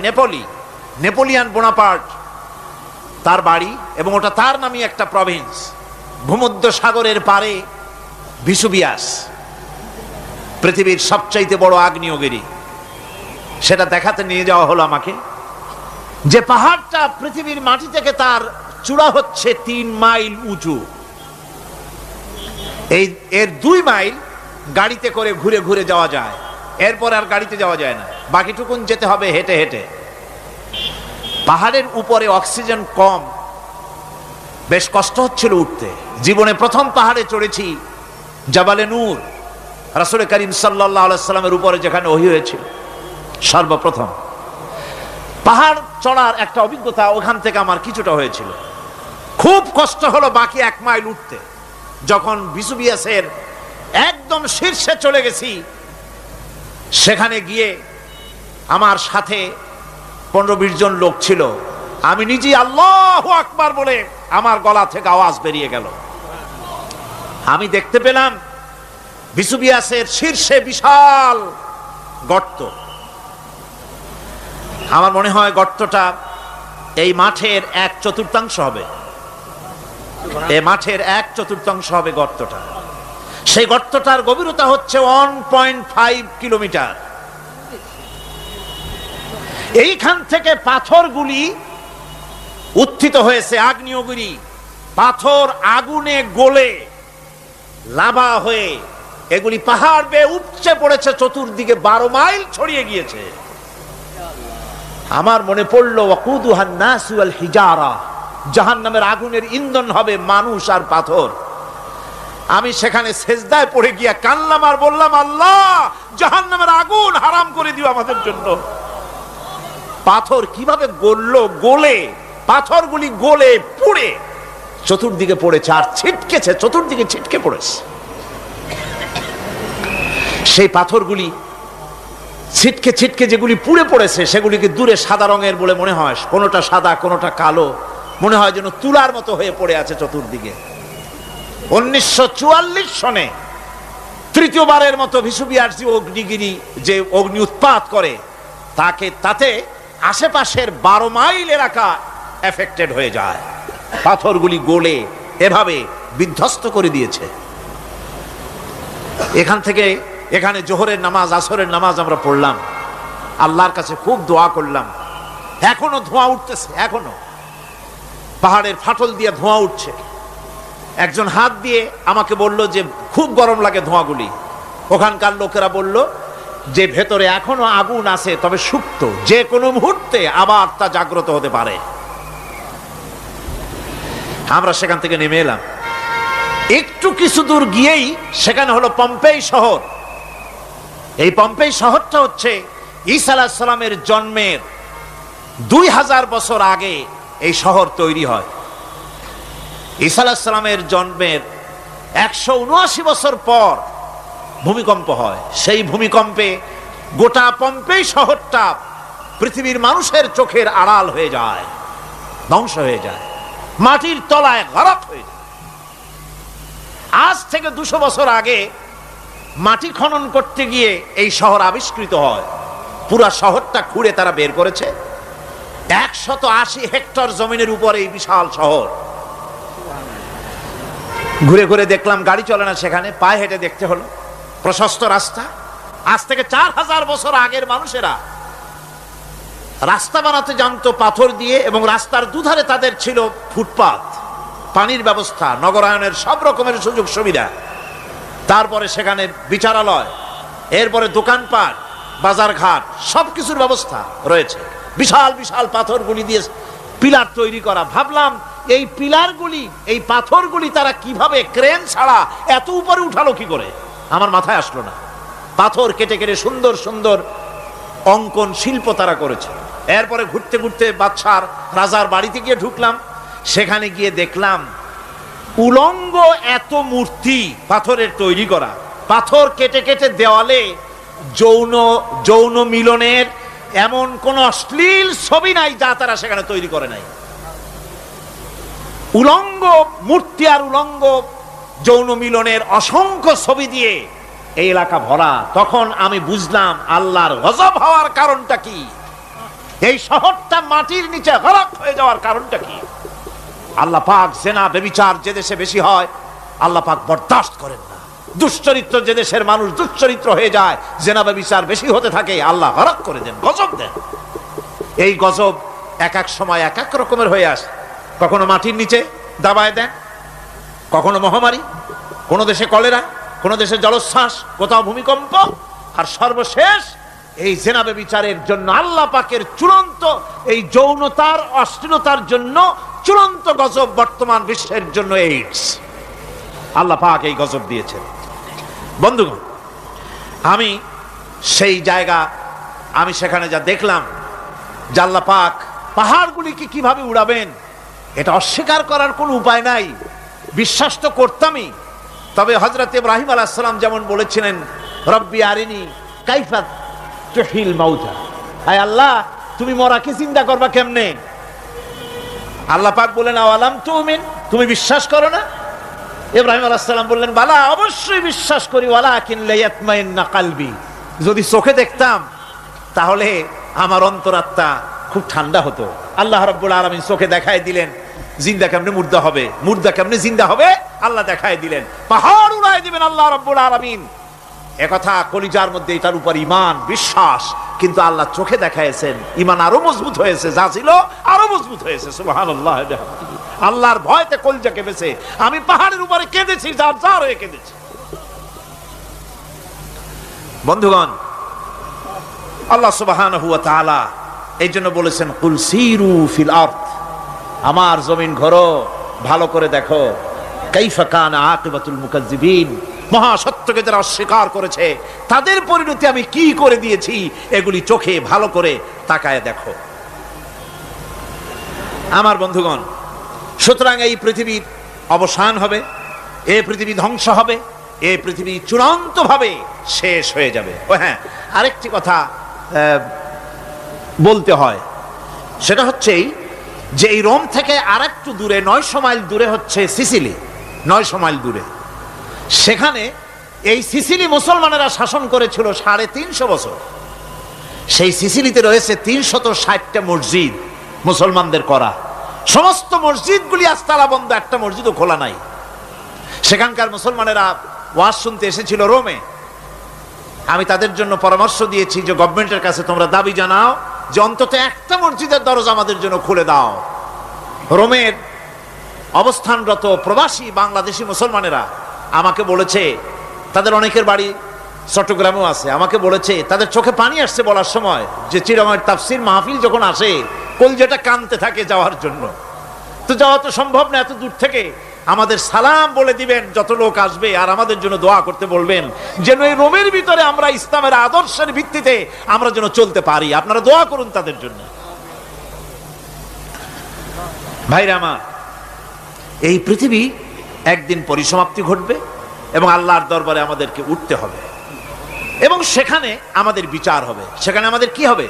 নেপোলিয়ান বোনাপার্ট তার বাড়ি, এবং ওটা তার নামই একটা প্রভিন্স। ভূমধ্য সাগরের পারে ভিসুভিয়াস, পৃথিবীর সবচাইতে বড় আগ্নেয়গিরি, সেটা দেখাতে নিয়ে যাওয়া হলো আমাকে। যে পাহাড়টা পৃথিবীর মাটি থেকে তার চূড়া হচ্ছে 3 মাইল উঁচু। এর 2 মাইল গাড়িতে করে ঘুরে ঘুরে যাওয়া যায়, এরপর আর গাড়িতে যাওয়া যায় না, বাকিটুকুন যেতে হবে হেঁটে হেঁটে। পাহাড়ের উপরে অক্সিজেন কম, বেশ কষ্ট হচ্ছিল উঠতে। জীবনে প্রথম পাহাড়ে চড়েছি, জাবালে নূর, রাসূল করিম সাল্লাল্লাহু আলাইহি সাল্লামের উপরে যেখানে ওহী হয়েছিল সর্বপ্রথম। পাহাড় চড়ার একটা অভিজ্ঞতা ওখান থেকে আমার কিছুটা হয়েছিল। খুব কষ্ট হলো বাকি 1 মাইল উঠতে। যখন বিসুবিয়াসের একদম শীর্ষে চলে গেছি, সেখানে গিয়ে আমার সাথে 15-20 জন লোক ছিল। আমি নিজে আল্লাহু আকবার বলে আমার গলা থেকে আওয়াজ বেরিয়ে গেল। আমি দেখতে পেলাম বিসুবিয়াসের শীর্ষে বিশাল গর্ত। আমার মনে হয় গর্তটা এই মাঠের 1/4 হবে। এই মাঠের 1/4 হবে গর্তটা। সেই গর্তটার গভীরতা হচ্ছে 1.5 কিলোমিটার। এইখান থেকে পাথরগুলি উত্থিত হয়েছে, আগ্নেয়গিরি পাথর আগুনে গলে লাভা হয়ে এগুলি পাহাড় বেয়ে উপচে পড়েছে, চতুর্দিকে 12 মাইল ছড়িয়ে গিয়েছে। আমার মনে পড়লো ওয়াকুদুহান নাস ওয়াল হিজারা, জাহান্নামের আগুনের ইন্ধন হবে মানুষ আর পাথর। আমি সেখানে সেজদায় পড়ে গিয়া কান্নাম আর বললাম, আল্লাহ জাহান্নামের আগুন হারাম করে দিও আমাদের জন্য। পাথর কিভাবে গললো, গলে পাথরগুলি গলে পুড়ে চতুর্দিকে পড়েছে আর ছিটকেছে, চতুর্দিকে ছিটকে পড়েছে। সেই পাথরগুলি ছিটকে ছিটকে যেগুলি পুড়ে পড়েছে সেগুলিকে দূরে সাদা রঙের বলে মনে হয়, কোনোটা সাদা কোনোটা কালো, মনে হয় যেন তুলার মতো হয়ে পড়ে আছে চতুর্দিকে। 1944 সনে তৃতীয়বারের মতো ভিসুবিয়াসী অগ্নিগিরি যে অগ্নি উৎপাত করে তাতে আশেপাশের 12 মাইল এলাকা এফেক্টেড হয়ে যায়। পাথরগুলি গলে এভাবে বিধ্বস্ত করে দিয়েছে। এখান থেকে এখানে জোহরের নামাজ, আসরের নামাজ আমরা পড়লাম, আল্লাহর কাছে খুব দোয়া করলাম। এখনো ধোঁয়া উঠতেছে, এখনো পাহাড়ের ফাটল দিয়ে ধোঁয়া উঠছে। একজন হাত দিয়ে আমাকে বলল যে খুব গরম লাগে ধোঁয়াগুলি। ওখানকার লোকেরা বলল যে ভেতরে এখনো আগুন আছে, তবে সুপ্ত, যে কোনো মুহূর্তে আবার তা জাগ্রত হতে পারে। আমরা সেখান থেকে নেমে এলাম। একটু কিছু দূর গিয়েই সেখানে হলো পম্পেই শহর। এই পম্পেই শহরটা হচ্ছে ঈসা আলাইহিস সালামের জন্মের 2000 বছর আগে এই শহর তৈরি হয়। ঈসা আলাইহিস সালামের জন্মের 179 বছর পর ভূমিকম্প হয়। সেই ভূমিকম্পে গোটা পম্পেই শহরটা পৃথিবীর মানুষের চোখের আড়াল হয়ে যায়, ধ্বংস হয়ে যায়, মাটির তলায় গরক হয়ে যায়। আজ থেকে 200 বছর আগে মাটি খনন করতে গিয়ে এই শহর আবিষ্কৃত হয়। পুরা শহরটা খুঁড়ে তারা বের করেছে। 180 হেক্টর জমিনের উপরে এই বিশাল শহর। ঘুরে ঘুরে দেখলাম, গাড়ি চলে না সেখানে, পায়ে হেঁটে দেখতে হলো। প্রশস্ত রাস্তা। আজ থেকে 4000 বছর আগের মানুষেরা রাস্তা বানাতে জানতো পাথর দিয়ে, এবং রাস্তার দুধারে তাদের ছিল ফুটপাত, পানির ব্যবস্থা, নগরায়নের সব রকমের সুযোগ সুবিধা। তারপরে সেখানে বিচারালয়, এরপরে দোকানপাট, বাজার ঘাট, সবকিছুর ব্যবস্থা রয়েছে। বিশাল বিশাল পাথরগুলি দিয়ে পিলার তৈরি করা। ভাবলাম এই পিলারগুলি, এই পাথরগুলি তারা কিভাবে ক্রেন ছাড়া এত উপরে উঠালো কি করে, আমার মাথায় আসলো না। পাথর কেটে কেটে সুন্দর সুন্দর অঙ্কন শিল্প তারা করেছে। এরপরে ঘুরতে ঘুরতে বাদশার রাজার বাড়িতে গিয়ে ঢুকলাম। সেখানে গিয়ে দেখলাম উলঙ্গ এত মূর্তি পাথরের তৈরি করা। পাথর কেটে কেটে দেওয়ালে যৌন মিলনের এমন কোন অশ্লীল ছবি নাই যা তারা সেখানে তৈরি করে নাই। উলঙ্গ মূর্তি আর উলঙ্গ যৌন মিলনের অসংখ্য ছবি দিয়ে এই এলাকা ভরা। তখন আমি বুঝলাম আল্লাহর গজব হওয়ার কারণটা কি, এই শহরটা মাটির নিচে গরক হয়ে যাওয়ার কারণটা কি। আল্লাহ পাক জেনা ব্যভিচার যে দেশে বেশি হয় আল্লাহ পাক বরদাস্ত করেন না। দুশ্চরিত্র যে দেশের মানুষ দুশ্চরিত্র হয়ে যায়, জেনা ব্যভিচার বেশি হতে থাকে, আল্লাহ গরক করে দেন, গজব দেন। এই গজব এক এক সময় এক এক রকমের হয়ে আসে। কখনো মাটির নিচে দাবায় দেন, কখনো মহামারী, কোনো দেশে কলেরা, কোনো দেশে জলোচ্ছ্বাস, কোথাও ভূমিকম্প, আর সর্বশেষ এই জেনা ব্যভিচারের জন্য আল্লাহ পাকের চূড়ান্ত এই যৌনতার অশ্লীলতার জন্য চূড়ান্ত গজব বর্তমান বিশ্বের জন্য এইডস। আল্লাহ পাক এই গজব দিয়েছেন। বন্ধুগণ, আমি সেই জায়গা, আমি সেখানে যা দেখলাম যে আল্লাহ পাক পাহাড়গুলিকে কিভাবে উড়াবেন, এটা অস্বীকার করার কোনো উপায় নাই। বিশ্বাস তো করতামই, তবে হযরত ইব্রাহিম আলাইহিস সালাম যেমন বলেছিলেন, রব্বি আরিনি কাইফা তুহিল মাউতা, আয় আল্লাহ তুমি মরাকে জিন্দা করবা কেমনে? আল্লাহ পাক বলেন, আওয়ালাম তুমিন, তুমি বিশ্বাস করো না? ইব্রাহিম আলাইহিস সালাম বললেন, বালা, অবশ্যই বিশ্বাস করি, ওয়ালাকিন লিয়াতমাইন্না কলবি, যদি চোখে দেখতাম তাহলে আমার অন্তরাত্মা খুব ঠান্ডা হতো। আল্লাহ রাব্বুল আলামিন চোখে দেখায় দিলেন জিন্দা কেমনে মুর্দা হবে, মুর্দা কেমনে জিন্দা হবে, আল্লাহ দেখায় দিলেন। পাহাড় উড়ায় দিবেন আল্লাহ রাব্বুল আলামিন। একথা কলিজার মধ্যে, এটার উপর ঈমান বিশ্বাস, কিন্তু আল্লাহ চোখে দেখাইছেন, ঈমান আরো মজবুত হয়েছে, যা ছিল আরো মজবুত হয়েছে। সুবহানাল্লাহ। আল্লাহর ভয়তে কলিজা কেঁপেছে। আমি পাহাড়ের উপরে কেঁদেছি, যার যার হয়ে কেঁদেছি। বন্ধুগণ, আল্লাহ সুবহানাহু ওয়া তাআলা এই জন্য বলেছেন, কুল সিরু ফিল আরদ, আমার জমিন ঘোরো, ভালো করে দেখো, কাইফা কানা আকিবাতুল মুকাজ্জিবিন, মহা সত্যকে যারা অস্বীকার করেছে তাদের পরিণতি আমি কি করে দিয়েছি, এগুলি চোখে ভালো করে তাকায় দেখো। আমার বন্ধুগণ, সুতরাং এই পৃথিবীর অবসান হবে, এই পৃথিবী ধ্বংস হবে, এই পৃথিবী চূড়ান্তভাবে শেষ হয়ে যাবে। ও হ্যাঁ, আরেকটি কথা বলতে হয়, সেটা হচ্ছে যে এই রোম থেকে আর একটু দূরে 900 মাইল দূরে হচ্ছে সিসিলি। 900 মাইল দূরে, সেখানে এই সিসিলি মুসলমানেরা শাসন করেছিল 350 বছর। সেই সিসিলিতে রয়েছে 360টা মসজিদ মুসলমানদের করা। সমস্ত মসজিদগুলি আজ তালা বন্ধ, একটা মসজিদও খোলা নাই। সেখানকার মুসলমানেরা ওয়াজ শুনতে এসেছিল রোমে। আমি তাদের জন্য পরামর্শ দিয়েছি যে গভর্নমেন্টের কাছে তোমরা দাবি জানাও যে অন্তত একটা মসজিদের দরজা আমাদের জন্য খুলে দাও। রোমের অবস্থানরত প্রবাসী বাংলাদেশি মুসলমানেরা আমাকে বলেছে, তাদের অনেকের বাড়ি চট্টগ্রামেও আছে, আমাকে বলেছে তাদের চোখে পানি আসছে বলার সময় যে চিরঙের তাফসীর মাহফিল যখন আসে কলজাটা কানতে থাকে যাওয়ার জন্য। তো যাওয়া তো সম্ভব না এত দূর থেকে, আমাদের সালাম বলে দিবেন যত লোক আসবে, আর আমাদের জন্য দোয়া করতে বলবেন যেন এই রোমের ভিতরে আমরা ইসলামের আদর্শের ভিত্তিতে আমরা যেন চলতে পারি। আপনারা দোয়া করুন তাদের জন্য। ভাইরা আমার, এই পৃথিবী একদিন পরিসমাপ্তি ঘটবে এবং আল্লাহর দরবারে আমাদেরকে উঠতে হবে এবং সেখানে আমাদের বিচার হবে। সেখানে আমাদের কি হবে?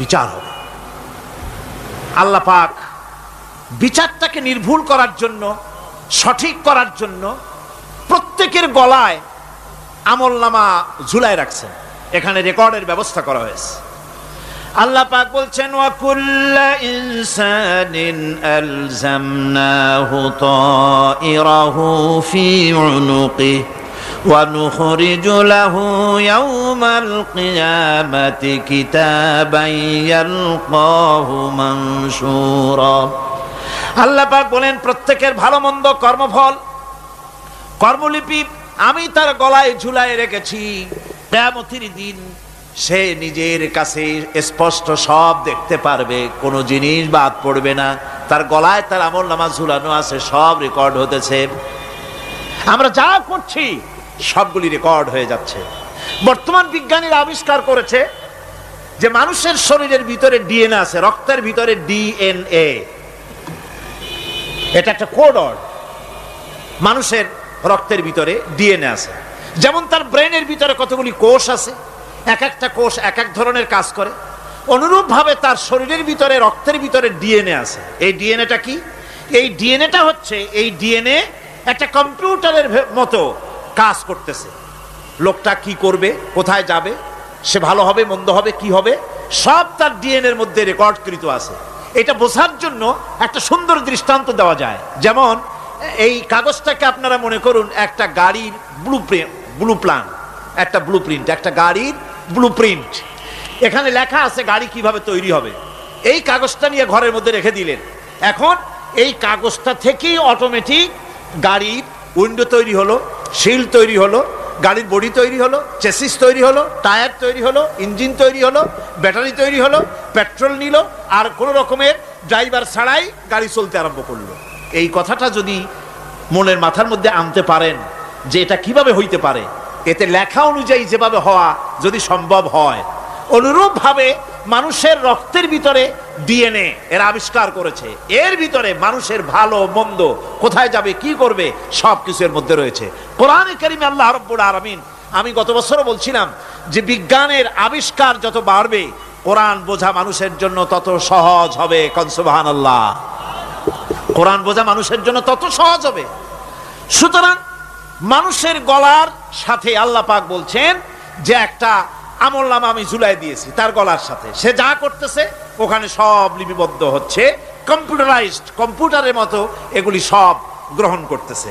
বিচার হবে। আল্লাহ পাক বিচারটাকে নির্ভুল করার জন্য, সঠিক করার জন্য প্রত্যেকের গলায় আমলনামা ঝুলায় রাখছেন। এখানে রেকর্ডের ব্যবস্থা করা হয়েছে। আল্লাহ পাক বলছেন, ওয়া কুল্লা ইনসানিন আলজামনাহু তাইরাহু ফি উনুকিহি ওয়া নুখরিজু লাহু ইয়াওমাল কিয়ামাতি কিতাবান ইয়ালকাহু মানশুরা। আল্লাহ পাক বলেন, প্রত্যেকের ভালো মন্দ কর্মফল, কর্মলিপি আমি তার গলায় ঝুলায় রেখেছি। কিয়ামতের দিন সে নিজের কাছে স্পষ্ট সব দেখতে পারবে, কোনো জিনিস বাদ পড়বে না। তার গলায় তার আমলনামা ঝুলানো আছে, সব রেকর্ড হতেছে। আমরা যা করছি সবগুলি রেকর্ড হয়ে যাচ্ছে। বর্তমান বিজ্ঞানীরা আবিষ্কার করেছে যে মানুষের শরীরের ভিতরে ডিএনএ আছে, রক্তের ভিতরে ডিএনএ, এটা একটা কোড। মানুষের রক্তের ভিতরে ডিএনএ আছে। যেমন তার ব্রেনের ভিতরে কতগুলি কোষ আছে, এক একটা কোষ এক এক ধরনের কাজ করে, অনুরূপভাবে তার শরীরের ভিতরে রক্তের ভিতরে ডিএনএ আছে। এই ডিএনএটা কি? এই ডিএনএটা হচ্ছে, এই ডিএনএ একটা কম্পিউটারের মতো কাজ করতেছে। লোকটা কি করবে, কোথায় যাবে, সে ভালো হবে মন্দ হবে কি হবে, সব তার ডিএনএর মধ্যে রেকর্ডকৃত আছে। এটা বোঝার জন্য একটা সুন্দর দৃষ্টান্ত দেওয়া যায়। যেমন এই কাগজটাকে আপনারা মনে করুন একটা গাড়ির একটা গাড়ির ব্লুপ্রিন্ট। এখানে লেখা আছে গাড়ি কিভাবে তৈরি হবে। এই কাগজটা নিয়ে ঘরের মধ্যে রেখে দিলেন। এখন এই কাগজটা থেকেই অটোমেটিক গাড়ির উইন্ডো তৈরি হলো, শিল তৈরি হলো, গাড়ির বডি তৈরি হলো, চেসিস তৈরি হলো, টায়ার তৈরি হলো, ইঞ্জিন তৈরি হলো, ব্যাটারি তৈরি হলো, পেট্রোল নিল, আর কোনো রকমের ড্রাইভার ছাড়াই গাড়ি চলতে আরম্ভ করলো। এই কথাটা যদি মনের মাথার মধ্যে আনতে পারেন যে এটা কিভাবে হইতে পারে, এতে লেখা অনুযায়ী যেভাবে হওয়া যদি সম্ভব হয়, অনুরূপ ভাবে মানুষের রক্তের ভিতরে ডিএনএ এর আবিষ্কার করেছে, এর ভিতরে মানুষের ভালো মন্দ কোথায় যাবে কি করবে সবকিছু এর মধ্যে রয়েছে। কোরআনে কারিমে আল্লাহ রাব্বুল আলামিন, আমি গত বছরও বলছিলাম যে বিজ্ঞানের আবিষ্কার যত বাড়বে কোরআন বোঝা মানুষের জন্য তত সহজ হবে। কোন সুবহানাল্লাহ। কোরআন বোঝা মানুষের জন্য তত সহজ হবে। সুতরাং মানুষের গলার সাথে আল্লাহ পাক বলছেন যে একটা আমলনামা আমি ঝুলাই দিয়েছি তার গলার সাথে, সে যা করতেছে ওখানে সব লিপিবদ্ধ হচ্ছে, কম্পিউটারাইজড, কম্পিউটারের মতো এগুলি সব গ্রহণ করতেছে।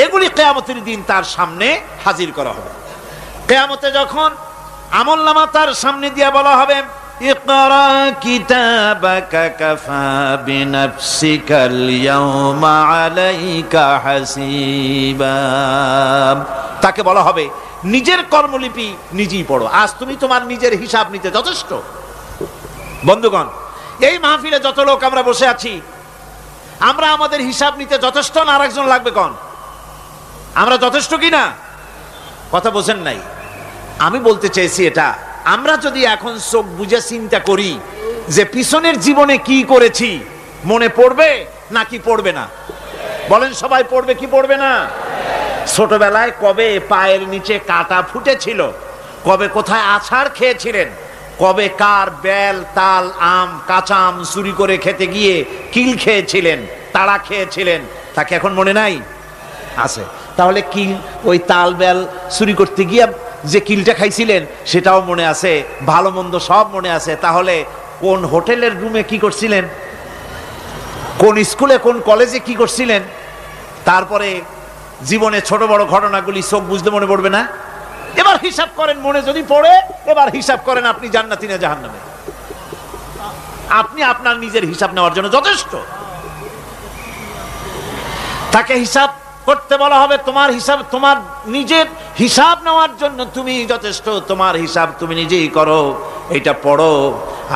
এগুলি কিয়ামতের দিন তার সামনে হাজির করা হবে। কিয়ামতে যখন আমলনামা তার সামনে দিয়ে বলা হবে, ইকরা কিতাবাকা কাফা বিনাফসিকাল ইয়াওমা আলাইকা হাসিবা, তাকে বলা হবে নিজের কর্মলিপি নিজেই পড়ো, আজ তুমি তোমার নিজের হিসাব নিতে যথেষ্ট। বন্ধুগণ, এই মাহফিলে যত লোক আমরা বসে আছি, আমরা আমাদের হিসাব নিতে যথেষ্ট না আরেকজন লাগবে? কোন আমরা যথেষ্ট কিনা? কথা বোঝেন নাই। আমি বলতে চাইছি এটা, আমরা যদি এখন চোখ বুঝে চিন্তা করি যে পিছনের জীবনে কি করেছি, মনে পড়বে নাকি পড়বে না? বলেন সবাই, পড়বে কি পড়বে না? ছোটবেলায় কবে পায়ের নিচে কাটা ফুটেছিল, কবে কোথায় আছাড় খেয়েছিলেন, কবে কার বেল তাল আম কাঁচা আম চুরি করে খেতে গিয়ে কিল খেয়েছিলেন, তাড়া খেয়েছিলেন, তাকে এখন মনে নাই? আছে। তাহলে কিল, ওই তাল বেল চুরি করতে গিয়ে যে কিলটা খাইছিলেন সেটাও মনে আছে, ভালো মন্দ সব মনে আছে। তাহলে কোন হোটেলের রুমে কি করছিলেন, কোন স্কুলে কোন কলেজে কি করছিলেন, তারপরে জীবনে ছোট বড় ঘটনাগুলি চোখ বুঝতে মনে পড়বে না? এবার হিসাব করেন, মনে যদি পড়ে এবার হিসাব করেন আপনি জান্নাতি না জাহান্নামে। আপনি আপনার নিজের হিসাব নেওয়ার জন্য যথেষ্ট। তাকে হিসাব করতে বলা হবে, তোমার হিসাব, তোমার নিজের হিসাব নেওয়ার জন্য তুমি যথেষ্ট, তোমার হিসাব তুমি নিজেই করো, এটা পড়ো।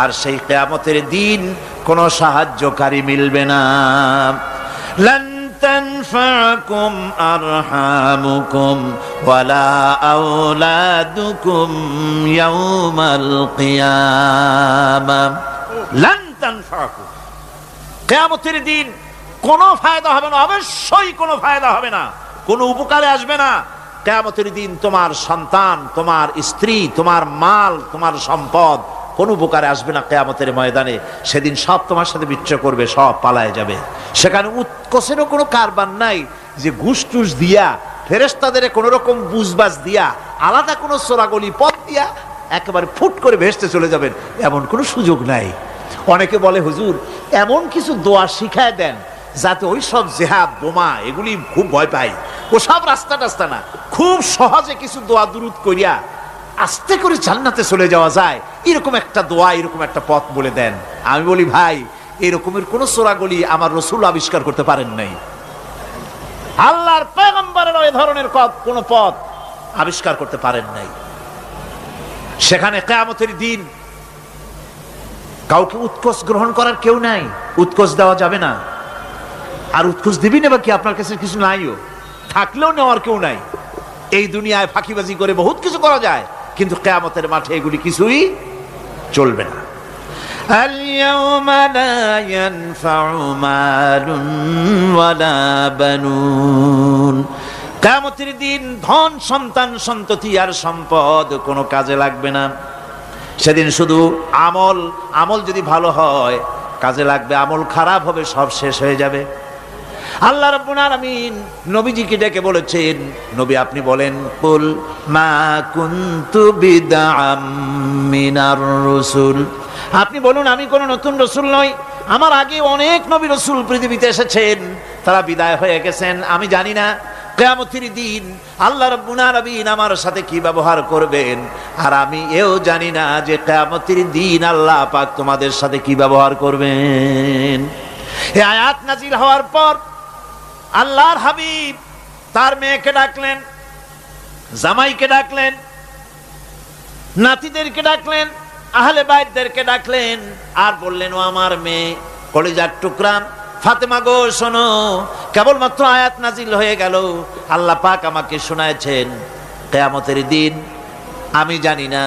আর সেই কিয়ামতের দিন কোনো সাহায্যকারী মিলবে না। লান তানফাকুম আরহামুকুম ওয়ালা আওলাদুকুম ইয়াউমাল কিয়ামা। লান তানফাকুম, কিয়ামতের দিন কোনো ফায়দা হবে না, অবশ্যই কোনো ফায়দা হবে না, কোনো উপকারে আসবে না। কিয়ামতের দিন তোমার সন্তান, তোমার স্ত্রী, তোমার মাল, তোমার সম্পদ কোনো উপকারে আসবে না। কিয়ামতের ময়দানে সেদিন সব তোমার সাথে বিচ্ছ করবে, সব পালায় যাবে। সেখানে উৎকোষেরও কোনো কারবার নাই যে ঘুষ টুস দিয়া, ফেরেশতাদের কোনো রকম বুঝবাজ দিয়া, আলাদা কোনো চোরাগলি পথ দিয়া একেবারে ফুট করে ভেসতে চলে যাবেন, এমন কোনো সুযোগ নাই। অনেকে বলে, হুজুর এমন কিছু দোয়া শিখায় দেন যাতে ওই সব জেহাদ বোমা এগুলি খুব ভয় পাই, ও সব রাস্তা টাস্তা না, খুব সহজে কিছু দোয়া দুরুদ করিয়া আস্তে করে জান্নাতে চলে যাওয়া যায়, এরকম একটা দোয়া, এরকম একটা পথ বলে দেন। আমি বলি, ভাই এরকমের কোন চোরাগলি আমার রাসূল আবিষ্কার করতে পারেন নাই, আল্লাহর পয়গম্বরের ওই ধরনের কোন পথ আবিষ্কার করতে পারেন নাই। সেখানে কিয়ামতের দিন কাউকে উৎকোষ গ্রহণ করার কেউ নাই, উৎকোষ দেওয়া যাবে না। আর উৎকোষ দিবি না বা কি, আপনার কাছে কিছু নাইও, থাকলেও নেওয়ার কেউ নাই। এই দুনিয়ায় ফাঁকিবাজি করে বহুত কিছু করা যায়, কিন্তু কিয়ামতের মাঠে এগুলি কিছুই চলবে না। আল ইয়াওমা লা ইয়ানফাউ মালুন ওয়ালা বানুন, কিয়ামতের দিন ধন সন্তান সন্ততি আর সম্পদ কোনো কাজে লাগবে না। সেদিন শুধু আমল যদি ভালো হয় কাজে লাগবে, আমল খারাপ হবে সব শেষ হয়ে যাবে। আল্লাহ রাব্বুল আলামিন নবীজিকে ডেকে বলেছেন, নবী আপনি বলেন, কুল মা কুনতু বিদআম মিনার রাসূল, আপনি বলুন আমি কোন নতুন রাসূল নই, আমার আগে অনেক নবী রাসূল পৃথিবীতে এসেছেন, তারা বিদায় হয়ে গেছেন। আমি জানি না কিয়ামতের দিন আল্লাহ রাব্বুল আলামিন আমার সাথে কি ব্যবহার করবেন, আর আমি এও জানি না যে কিয়ামতের দিন আল্লাহ পাক তোমাদের সাথে কি ব্যবহার করবেন। এই আয়াত নাজিল হওয়ার পর আল্লাহর হাবিব তার মেয়েকে ডাকলেন, জামাইকে ডাকলেন, নাতিদেরকে ডাকলেন, আহলে বাইতদেরকে ডাকলেন, আর বললেন, ও আমার মেয়ে, কলিজার টুকরা ফাতেমা গো শোনো, কেবলমাত্র আয়াত নাজিল হয়ে গেল, আল্লাহ পাক আমাকে শোনায়ছেন কিয়ামতের দিন আমি জানি না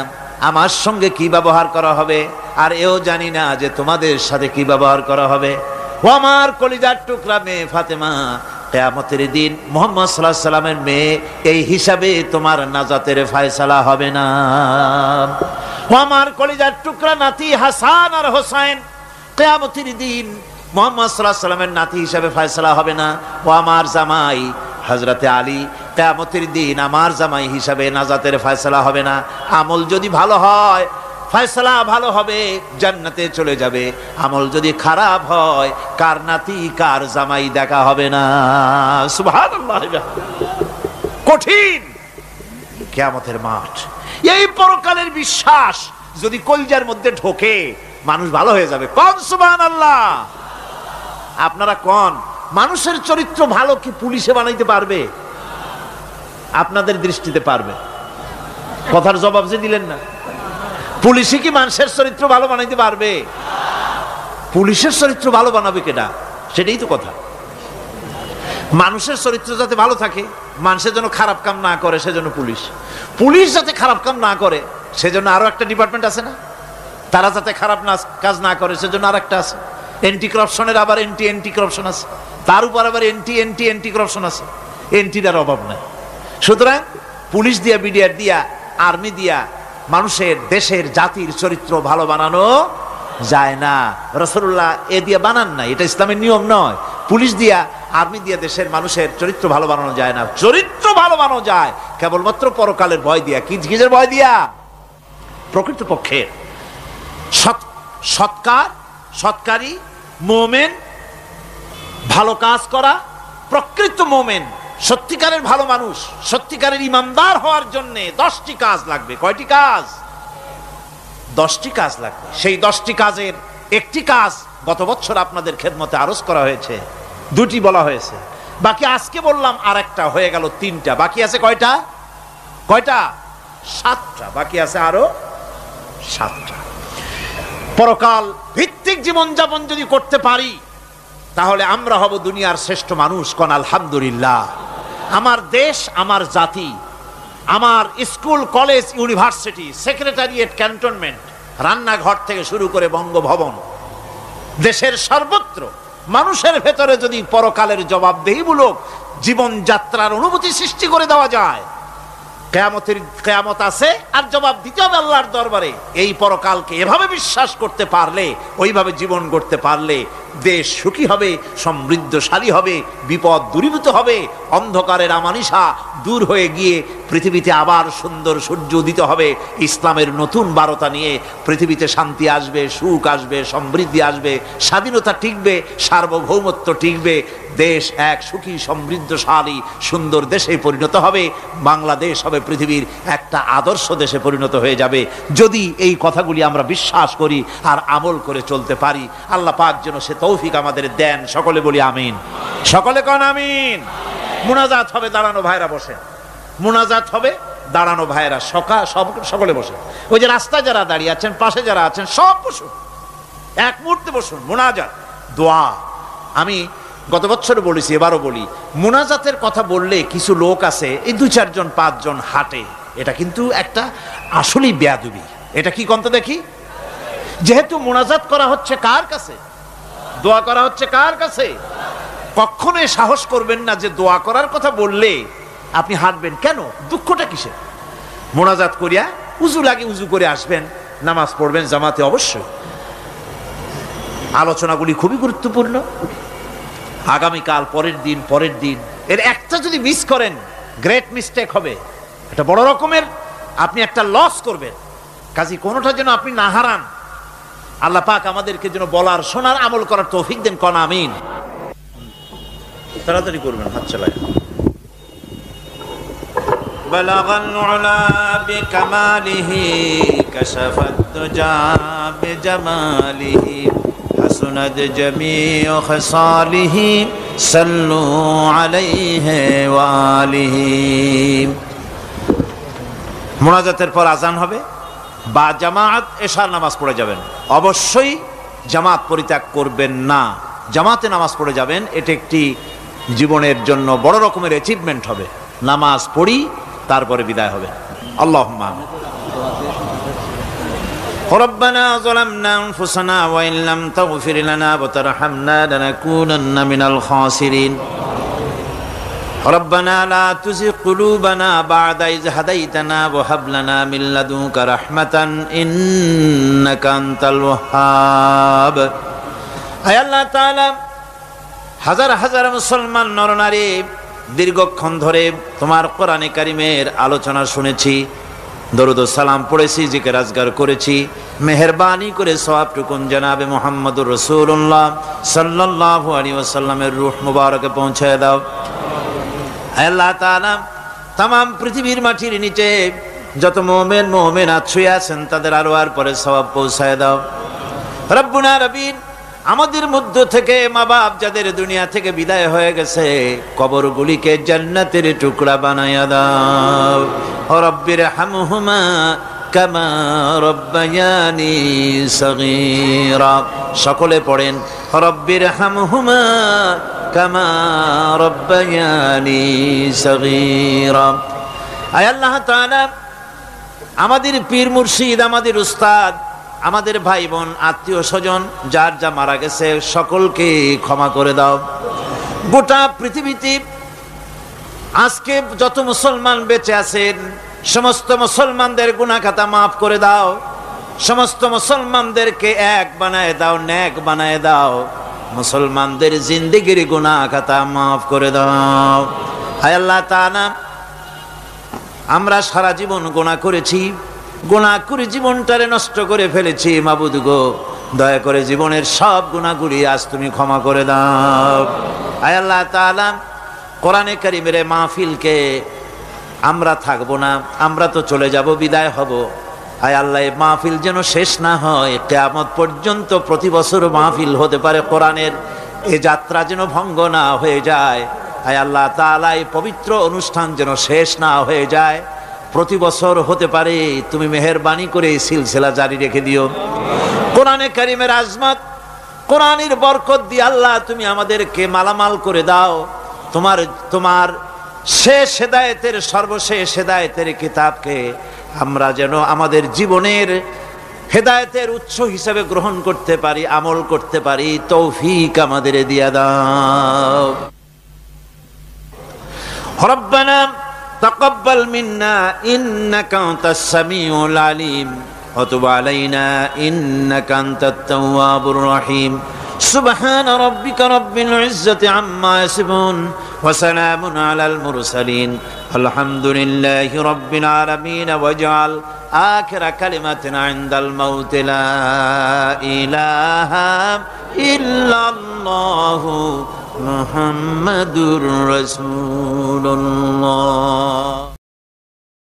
আমার সঙ্গে কি ব্যবহার করা হবে, আর এও জানি না যে তোমাদের সাথে কি ব্যবহার করা হবে। ও আমার কলিজার টুকরা মেয়ে ফাতেমা, কিয়ামতের দিন মুহাম্মদ সাল্লাল্লাহু আলাইহি সাল্লামের মেয়ে, এই হিসাবে তোমার নাজাতের ফয়সালা হবে না। ও আমার কলিজার টুকরা নাতি হাসান আর হোসেন, কিয়ামতের দিন মুহাম্মদ সাল্লাল্লাহু আলাইহি সাল্লামের নাতি হিসাবে ফয়সালা হবে না। ও আমার জামাই হযরতে আলী, কিয়ামতের দিন আমার জামাই হিসাবে নাজাতের ফয়সালা হবে না। আমল যদি ভালো হয় ফয়সালা ভালো হবে, জান্নাতে চলে যাবে। আমল যদি খারাপ হয় কার নাতি কার জামাই দেখা হবে না। সুবহানাল্লাহ। কঠিন কিয়ামতের মাঠ। এই পরকালের বিশ্বাস যদি কলিজার মধ্যে ঢোকে মানুষ ভালো হয়ে যাবে। কোন সুবহানাল্লাহ। আপনারা কোন মানুষের চরিত্র ভালো কি পুলিশে বানাইতে পারবে? আপনাদের দৃষ্টিতে পারবে? কথার জবাব যে দিলেন না। পুলিশে কি মানুষের চরিত্র ভালো বানাইতে পারবে? পুলিশের চরিত্র ভালো বানাবে কেডা? সেটাই তো কথা। মানুষের চরিত্র যাতে ভালো থাকে, মানুষের জন্য খারাপ কাম না করে, সেজন্য পুলিশ। পুলিশ যাতে খারাপ কাম না করে সেজন্য আরো একটা ডিপার্টমেন্ট আছে না? তারা যাতে খারাপ কাজ না করে সেজন্য আর একটা আছে। এন্টি করাপশনের আবার এন্টি করাপশন আছে, তার উপর আবার এন্টি করাপশন আছে। এন্টিটার অভাব নাই। সুতরাং পুলিশ দিয়া, বিডিআর দিয়া, আর্মি দিয়া মানুষের, দেশের, জাতির চরিত্র ভালো বানানো যায় না। রাসূলুল্লাহ এ দিয়া বানান না, এটা ইসলামের নিয়ম নয়। পুলিশ দিয়া, আর্মি দিয়া দেশের মানুষের চরিত্র ভালো বানানো যায় না। চরিত্র ভালো বানানো যায় কেবলমাত্র পরকালের ভয় দিয়া। কিসের ভয় দিয়া? প্রকৃতপক্ষে সৎকারী মুমিন, ভালো কাজ করা, প্রকৃত মুমিন, সত্যিকারের ভালো মানুষ, সত্যিকারের ইমানদার হওয়ার জন্য 10টি কাজ লাগবে। কয়টি কাজ? 10টি কাজ লাগবে। সেই 10টি কাজের একটি কাজ গত বছর আপনাদের খেদমতে আরজ করা হয়েছে, 2টি বলা হয়েছে। বাকি আজকে বললাম আর একটা, হয়ে গেল 3টা। বাকি আছে কয়টা? 7টা। বাকি আছে আরো 7টা। পরকাল ভিত্তিক জীবনযাপন যদি করতে পারি তাহলে আমরা হব দুনিয়ার শ্রেষ্ঠ মানুষ। কোন আলহামদুলিল্লাহ। আমার দেশ, আমার জাতি, আমার school, college, university, secretariat, cantonment, রান্নাঘর থেকে শুরু করে বঙ্গভবন, দেশের সর্বত্র মানুষের ভেতরে যদি পরকালের জবাবদেহিমূলক জীবনযাত্রার অনুভূতি সৃষ্টি করে দেওয়া যায়, কিয়ামত আছে আর জবাব দিতে হবে আল্লাহর দরবারে। এই পরকালকে এভাবে বিশ্বাস করতে পারলে, ওইভাবে জীবন গড়তে পারলে দেশ সুখী হবে, সমৃদ্ধশালী হবে, বিপদ দূরীভূত হবে, অন্ধকারের আমানিশা দূর হয়ে গিয়ে পৃথিবীতে আবার সুন্দর সূর্য উদিত হবে। ইসলামের নতুন বার্তা নিয়ে পৃথিবীতে শান্তি আসবে, সুখ আসবে, সমৃদ্ধি আসবে, স্বাধীনতা টিকবে, সার্বভৌমত্ব টিকবে। দেশ এক সুখী, সমৃদ্ধশালী, সুন্দর দেশে পরিণত হবে। বাংলাদেশ হবে পৃথিবীর একটা আদর্শ দেশে পরিণত হয়ে যাবে যদি এই কথাগুলি আমরা বিশ্বাস করি আর আমল করে চলতে পারি। আল্লাহ পাক যেন সে তৌফিক আমাদের দেন। সকলে বলি আমিন। সকলে কোন আমিন। মুনাজাত হবে, দাঁড়ানো ভাইরা বসে। মুনাজাত হবে, দাঁড়ানো ভাইরা সকলে বসে। ওই যে রাস্তায় যারা দাঁড়িয়ে আছেন, পাশে যারা আছেন, সব বসুন, এক মুহূর্তে বসুন। মুনাজাত, দোয়া। আমি গত বছর বলেছি, এবারও বলি, মুনাজাতের কথা বললে কিছু লোক আছে, এই 2-4 জন 5 জন হাঁটে। এটা কিন্তু একটা আসলেই বেয়াদবি। এটা কি কন্ত দেখি? যেহেতু মুনাজাত করা হচ্ছে কার কাছে? দোয়া করা হচ্ছে কার কাছে? কখনোই সাহস করবেন না যে দোয়া করার কথা বললে আপনি হাঁটবেন। কেন? দুঃখটা কিসে? মুনাজাত করিয়া উজু লাগে, উজু করে আসবেন, নামাজ পড়বেন জামাতে। অবশ্যই আলোচনাগুলি খুবই গুরুত্বপূর্ণ। আগামীকাল, পরের দিন এর একটা যদি মিস করেন, গ্রেট মিস্টেক হবে। এটা বড় রকমের আপনি একটা লস করবেন। কাজী কোনোটা যেন আপনি না হারান। আল্লাহ পাক আমাদেরকে যেন বলার, শোনার, আমল করার তৌফিক দেন। কোন আমিন। তাড়াতাড়ি করবেন, হাত চালায়। বালাগাল উলা বিকামালিহি কাশাফাত দুজা বিজামালিহি হাসনাত জামিউ খাসালিহি সাল্লু আলাইহি ওয়া আলিহি। মুনাজাতের পর আজান হবে বা জামাআত এশার নামাজ পড়ে যাবেন। অবশ্যই জামাত পরিত্যাগ করবেন না, জামাতে নামাজ পড়ে যাবেন। এটা একটি জীবনের জন্য বড় রকমের অ্যাচিভমেন্ট হবে। নামাজ পড়ি তারপরে বিদায় হবে। আল্লাহুম্মা আমিন। ربنا ظلمنا أنفسنا وإن لم تغفر لنا وترحمنا لنكونن من الخاسرين ربنا لا تزغ قلوبنا بعد إذ هديتنا وهب لنا من لدنك رحمة إنك أنت الوهاب আয় আল্লাহ তাআলা, হাজার হাজার মুসলমান নরনারী দীর্ঘক্ষণ ধরে তোমার কোরআনে কারিমের আলোচনা শুনেছি, দরুদ ও সালাম পড়েছি, জিকির আজগার করেছি। মেহেরবানি করে সওয়াবটুকুন জনাবে মুহাম্মদুর রাসূলুল্লাহ সাল্লাল্লাহু আলাইহি ওয়াসাল্লামের রূহ মুবারকে পৌঁছায় দাও। হে আল্লাহ তাআলা, तमाम পৃথিবীর মাটির নিচে যত মুমিন মুমিনাত শুয়ে আছেন তাদের আরওয়ার পরে সওয়াব পৌঁছায় দাও। রব্বুনা রবিন, আমাদের মধ্য থেকে মা বাপ যাদের দুনিয়া থেকে বিদায় হয়ে গেছে, কবরগুলিকে জান্নাতের টুকরা বানায়া দাও। রব্বির হামহুমা কামা রব্বায়ানি সগীরা। সকলে পড়েন রব্বির হামহুমা কামা রব্বায়ানি সগীরা। আয় আল্লাহ তাআলা, আমাদের পীর মুর্শিদ, আমাদের উস্তাদ, আমাদের ভাই বোন, আত্মীয় স্বজন যার যা মারা গেছে সকলকে ক্ষমা করে দাও। গোটা পৃথিবীতে আজকে যত মুসলমান বেঁচে আছেন সমস্ত মুসলমানদের গুনাহ খাতা মাফ করে দাও। সমস্ত মুসলমানদেরকে এক বানায় দাও, নেক বানায় দাও। মুসলমানদের জিন্দেগির গুনাহ খাতা মাফ করে দাও। হায় আল্লাহ তাআলা, আমরা সারা জীবন গুনাহ করেছি, গুনাহ করে জীবনটারে নষ্ট করে ফেলেছি। মাবুদ গো, দয়া করে জীবনের সব গুনাহগুলি আজ তুমি ক্ষমা করে দাও। আয় আল্লাহ তাআলা, কোরআনে কারীমের মাহফিলকে আমরা থাকবো না, আমরা তো চলে যাব, বিদায় হব। আয় আল্লাহ, এই মাহফিল যেন শেষ না হয়, কিয়ামত পর্যন্ত প্রতি বছর মাহফিল হতে পারে কোরআনের, এই যাত্রা যেন ভঙ্গ না হয়ে যায়। আয় আল্লাহ তাআলা, এই পবিত্র অনুষ্ঠান যেন শেষ না হয়ে যায়, প্রতি বছর হতে পারে। তুমি মেহেরবানি করে এই সিলসিলা জারি রেখে দিও। কোরআনে কারীমের আজমত, কোরআনের বরকত দিয়ে আল্লাহ তুমি আমাদেরকে মালামাল করে দাও। তোমার শেষ হেদায়েতের, সর্বশেষ হেদায়েতের কিতাবকে আমরা যেন আমাদের জীবনের হেদায়েতের উৎস হিসেবে গ্রহণ করতে পারি, আমল করতে পারি। তৌফিক আমাদের দিয়া দাও। রব্বানা তাকাব্বাল মিন্না ইন্নাকা আনতাস সামিউল আলিম ওয়া তুব আলাইনা ইন্নাকা আনতাত তাওয়াবুর রহিম। সুবহান রাব্বিকা রাব্বিল ইজ্জাতি আম্মা ইয়াসিফুন ওয়া সালামুন আলাল মুরসালিন আলহামদুলিল্লাহি রাব্বিল আলামিন। ওয়াজআল আখিরা কালিমাতিনা ইনদাল মাউত লা ইলাহা ইল্লাল্লাহু মুহাম্মাদুর রাসূলুল্লাহ।